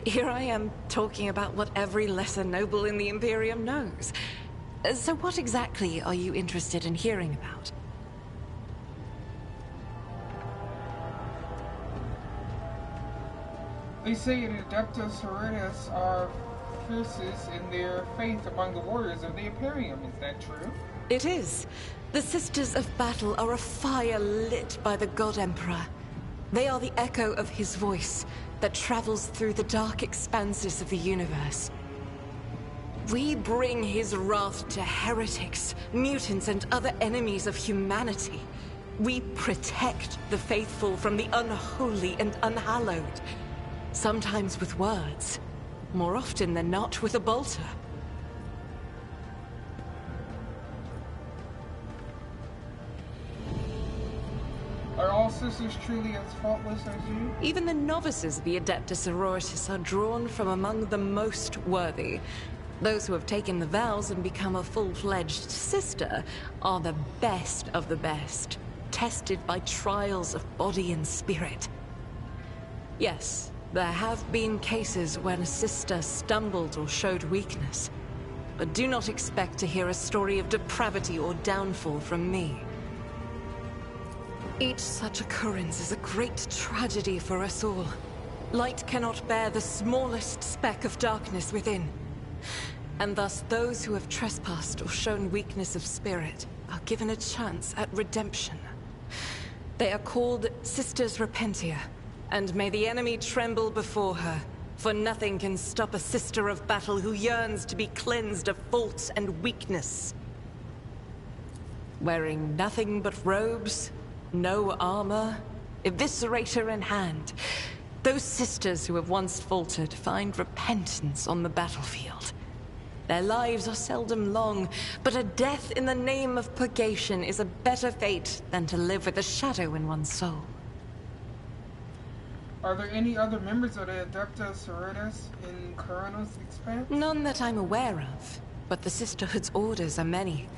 Here I am talking about what every lesser noble in the Imperium knows. So what exactly are you interested in hearing about? They say the Adeptus Sororitas are fiercest in their faith among the warriors of the Imperium. Is that true? It is. The Sisters of Battle are a fire lit by the God Emperor. They are the echo of his voice that travels through the dark expanses of the universe. We bring his wrath to heretics, mutants, and other enemies of humanity. We protect the faithful from the unholy and unhallowed. Sometimes with words, more often than not with a bolter. Are all sisters truly as faultless as you? Even the novices of the Adeptus Sororitas are drawn from among the most worthy. Those who have taken the vows and become a full-fledged sister are the best of the best, tested by trials of body and spirit. Yes, there have been cases when a sister stumbled or showed weakness. but do not expect to hear a story of depravity or downfall from me. Each such occurrence is a great tragedy for us all. Light cannot bear the smallest speck of darkness within. And thus those who have trespassed or shown weakness of spirit are given a chance at redemption. They are called Sisters Repentia, and may the enemy tremble before her, for nothing can stop a sister of battle who yearns to be cleansed of fault and weakness. Wearing nothing but robes, no armor, eviscerator in hand, those sisters who have once faltered find repentance on the battlefield. Their lives are seldom long, but a death in the name of purgation is a better fate than to live with a shadow in one's soul. Are there any other members of the Adepta Sororitas in Kharanos Expanse? None that I'm aware of, but the Sisterhood's orders are many,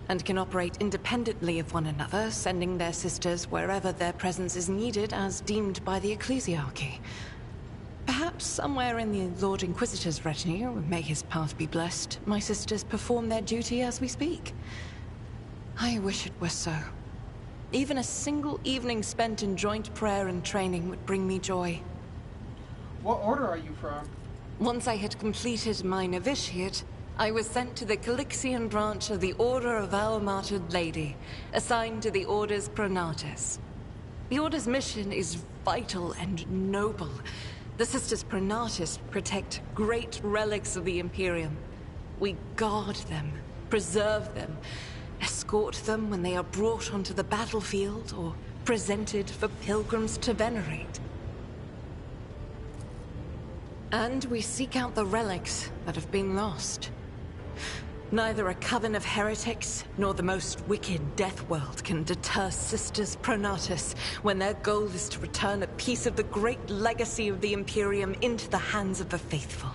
and can operate independently of one another, sending their sisters wherever their presence is needed as deemed by the Ecclesiarchy. Perhaps somewhere in the Lord Inquisitor's retinue, may his path be blessed, my sisters perform their duty as we speak. I wish it were so. Even a single evening spent in joint prayer and training would bring me joy. What order are you from? Once I had completed my novitiate, I was sent to the Calixian branch of the Order of Our Martyred Lady, assigned to the Order's Pronatus. The Order's mission is vital and noble. The Sisters Pronatus protect great relics of the Imperium. We guard them, preserve them, escort them when they are brought onto the battlefield or presented for pilgrims to venerate. And we seek out the relics that have been lost. Neither a coven of heretics nor the most wicked Death World can deter Sisters Pronatus when their goal is to return a piece of the great legacy of the Imperium into the hands of the faithful.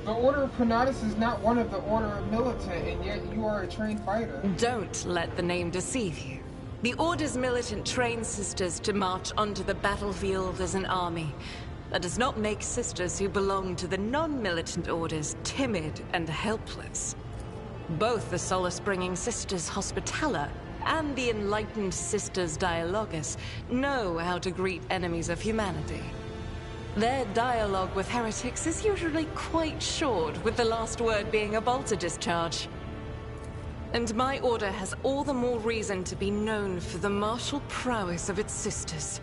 The Order of Pronatus is not one of the Order of Militant, and yet you are a trained fighter. Don't let the name deceive you. The Order's militant trains sisters to march onto the battlefield as an army. That does not make sisters who belong to the non-militant orders timid and helpless. Both the solace-bringing Sisters Hospitaller and the enlightened Sisters Dialogus know how to greet enemies of humanity. Their dialogue with heretics is usually quite short, with the last word being a bolter discharge. And my order has all the more reason to be known for the martial prowess of its sisters.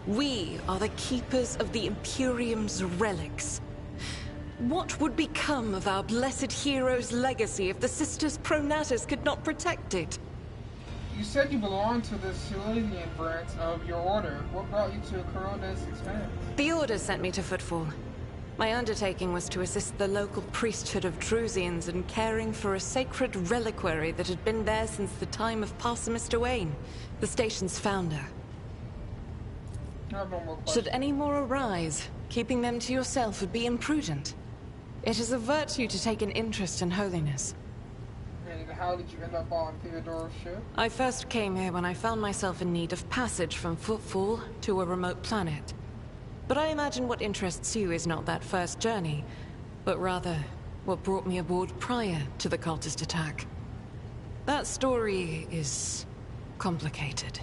We are the keepers of the Imperium's relics. What would become of our blessed hero's legacy if the Sisters Pronatus could not protect it? You said you belonged to the Silesian branch of your order. What brought you to Kharanos Expanse? The Order sent me to Footfall. My undertaking was to assist the local priesthood of Drusians in caring for a sacred reliquary that had been there since the time of Parsimus Duane, the station's founder. I have no more questions. Should any more arise, keeping them to yourself would be imprudent. It is a virtue to take an interest in holiness. And how did you end up on Theodora's ship? I first came here when I found myself in need of passage from Footfall to a remote planet. But I imagine what interests you is not that first journey, but rather what brought me aboard prior to the cultist attack. That story is complicated.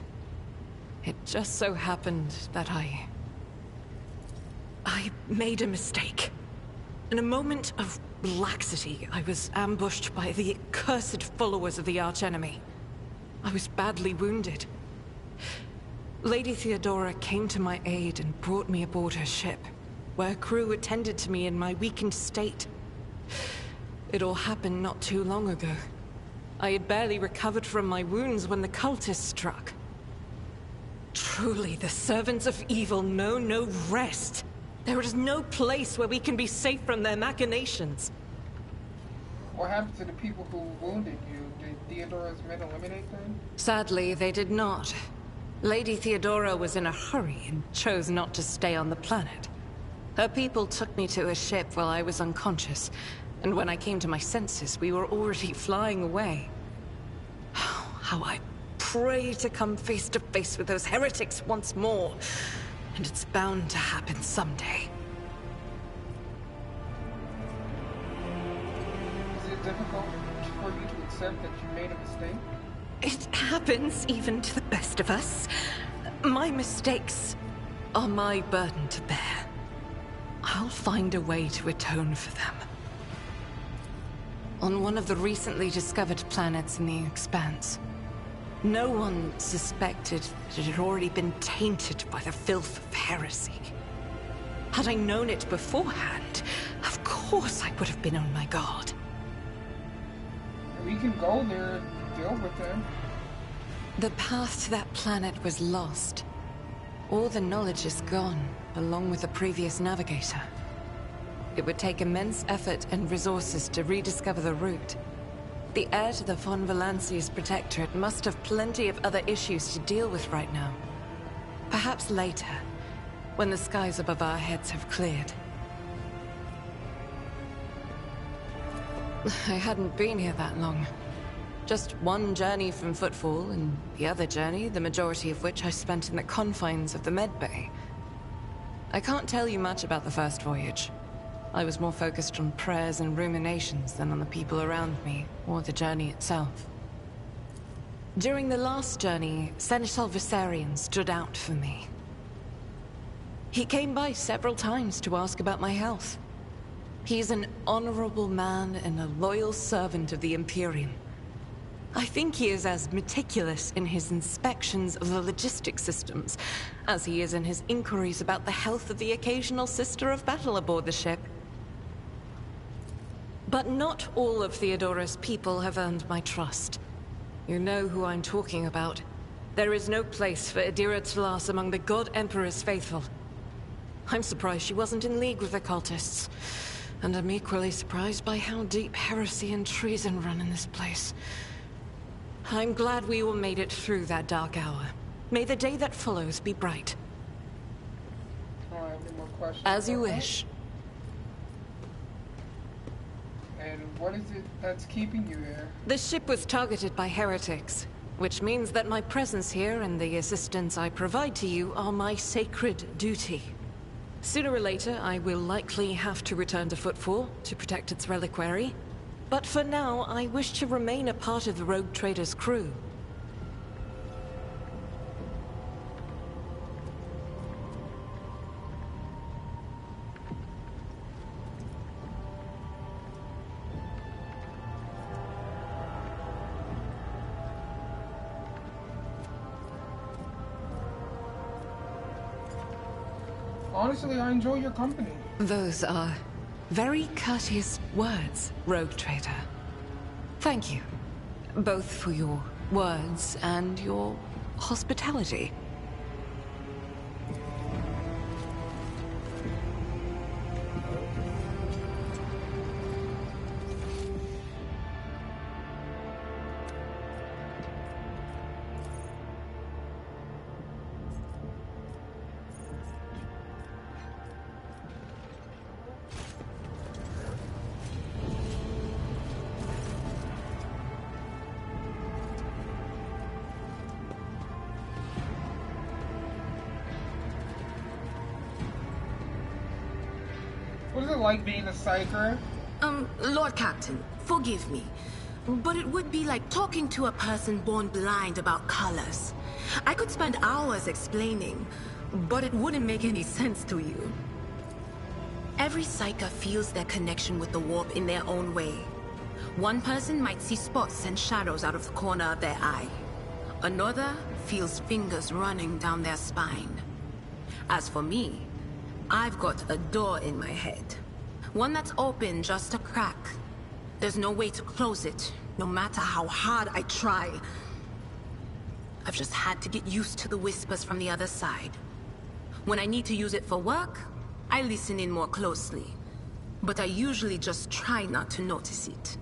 It just so happened that I made a mistake. In a moment of laxity, I was ambushed by the accursed followers of the archenemy. I was badly wounded. Lady Theodora came to my aid and brought me aboard her ship, where crew attended to me in my weakened state. It all happened not too long ago. I had barely recovered from my wounds when the cultists struck. Truly, the servants of evil know no rest. There is no place where we can be safe from their machinations. What happened to the people who wounded you? Did Theodora's men eliminate them? Sadly, they did not. Lady Theodora was in a hurry and chose not to stay on the planet. Her people took me to a ship while I was unconscious, and when I came to my senses, we were already flying away. How I pray to come face to face with those heretics once more, and it's bound to happen someday. difficult for you to accept that you made a mistake? It happens even to the best of us. My mistakes are my burden to bear. I'll find a way to atone for them. On one of the recently discovered planets in the Expanse, no one suspected that it had already been tainted by the filth of heresy. Had I known it beforehand, of course I would have been on my guard. We can go there and deal with them. The path to that planet was lost. All the knowledge is gone, along with the previous navigator. It would take immense effort and resources to rediscover the route. The heir to the Von Valancius Protectorate must have plenty of other issues to deal with right now. Perhaps later, when the skies above our heads have cleared. I hadn't been here that long. Just one journey from Footfall, and the other journey, the majority of which I spent in the confines of the Medbay. I can't tell you much about the first voyage. I was more focused on prayers and ruminations than on the people around me, or the journey itself. During the last journey, Seneschal Viserion stood out for me. He came by several times to ask about my health. He's an honorable man and a loyal servant of the Imperium. I think he is as meticulous in his inspections of the logistic systems as he is in his inquiries about the health of the occasional sister of battle aboard the ship. But not all of Theodora's people have earned my trust. You know who I'm talking about. There is no place for Idira Talas among the God Emperor's faithful. I'm surprised she wasn't in league with the cultists. And I'm equally surprised by how deep heresy and treason run in this place. I'm glad we all made it through that dark hour. May the day that follows be bright. Alright, any more questions? As you wish. And what is it that's keeping you there? The ship was targeted by heretics, which means that my presence here and the assistance I provide to you are my sacred duty. Sooner or later, I will likely have to return to Footfall to protect its reliquary. But for now, I wish to remain a part of the Rogue Trader's crew. Honestly, I enjoy your company. Those are very courteous words, Rogue Trader. Thank you, both for your words and your hospitality. What is it like being a psyker? Lord Captain, forgive me, but it would be like talking to a person born blind about colors. I could spend hours explaining, but it wouldn't make any sense to you. Every psyker feels their connection with the warp in their own way. One person might see spots and shadows out of the corner of their eye. Another feels fingers running down their spine. As for me, I've got a door in my head. One that's open just a crack. There's no way to close it, no matter how hard I try. I've just had to get used to the whispers from the other side. When I need to use it for work, I listen in more closely. But I usually just try not to notice it.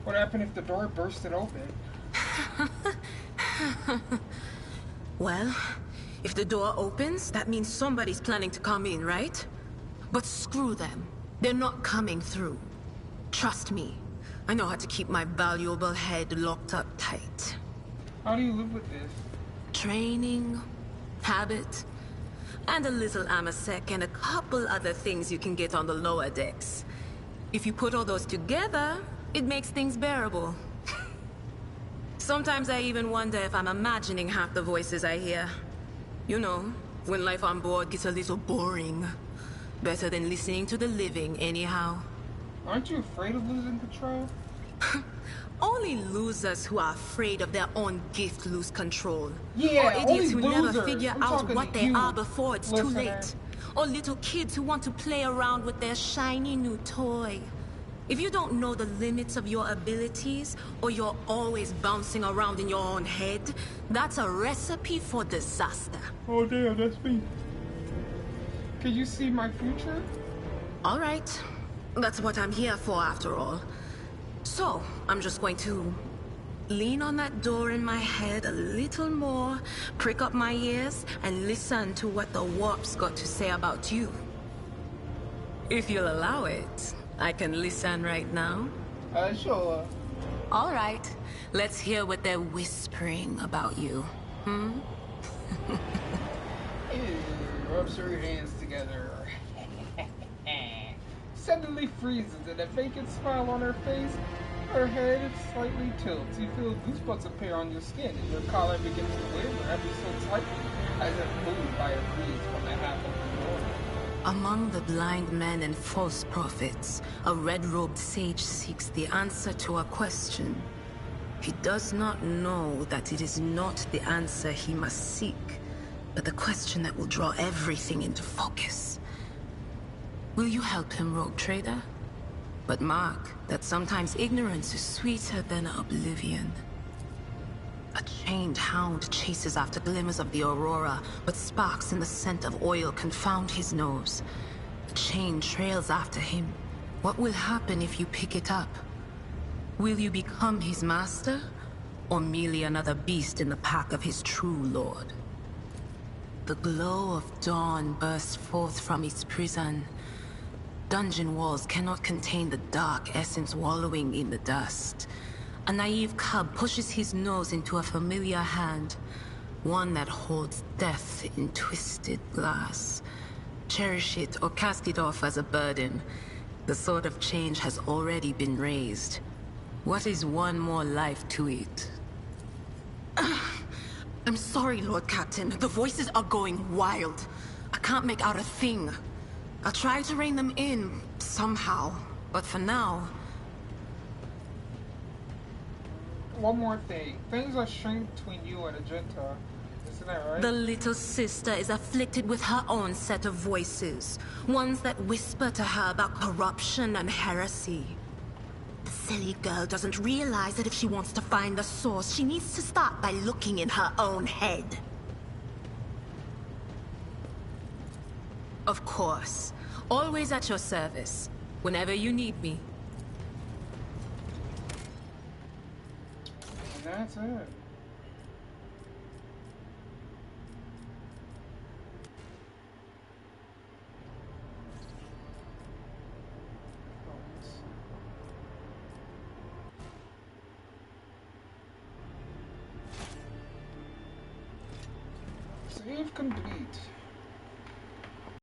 What happened if the door bursted open? Well, if the door opens, that means somebody's planning to come in, right? But screw them. They're not coming through. Trust me, I know how to keep my valuable head locked up tight. How do you live with this? Training, habit, and a little amasec and a couple other things you can get on the lower decks. If you put all those together, it makes things bearable. Sometimes I even wonder if I'm imagining half the voices I hear. You know, when life on board gets a little boring. Better than listening to the living, anyhow. Aren't you afraid of losing control? Only losers who are afraid of their own gift lose control. Yeah, or idiots who only never losers. figure I'm out talking what to they you, are before it's too listener. late. Or little kids who want to play around with their shiny new toy. If you don't know the limits of your abilities, or you're always bouncing around in your own head, that's a recipe for disaster. Oh damn, that's me. Can you see my future? All right. That's what I'm here for, after all. So, I'm just going to lean on that door in my head a little more, prick up my ears, and listen to what the warp's got to say about you. If you'll allow it, I can listen right now. Sure. All right. Let's hear what they're whispering about you. Rubs her hands together. Suddenly freezes and a vacant smile on her face. Her head slightly tilts. You feel goosebumps appear on your skin, and your collar begins to waver ever so slightly, as if moved by a breeze from the half of the door. Among the blind men and false prophets, a red-robed sage seeks the answer to a question. He does not know that it is not the answer he must seek, but the question that will draw everything into focus. Will you help him, Rogue Trader? But mark that sometimes ignorance is sweeter than oblivion. A chained hound chases after glimmers of the aurora, but sparks in the scent of oil confound his nose. The chain trails after him. What will happen if you pick it up? Will you become his master, or merely another beast in the pack of his true lord? The glow of dawn bursts forth from its prison. Dungeon walls cannot contain the dark essence wallowing in the dust. A naive cub pushes his nose into a familiar hand, one that holds death in twisted glass. Cherish it or cast it off as a burden. The sword of change has already been raised. What is one more life to it? I'm sorry, Lord Captain. The voices are going wild. I can't make out a thing. I'll try to rein them in, somehow. But for now... One more thing. Things are strained between you and a Gentile. Isn't that right? The little sister is afflicted with her own set of voices. Ones that whisper to her about corruption and heresy. The silly girl doesn't realize that if she wants to find the source, she needs to start by looking in her own head. Of course. Always at your service. Whenever you need me. And that's it. Save complete.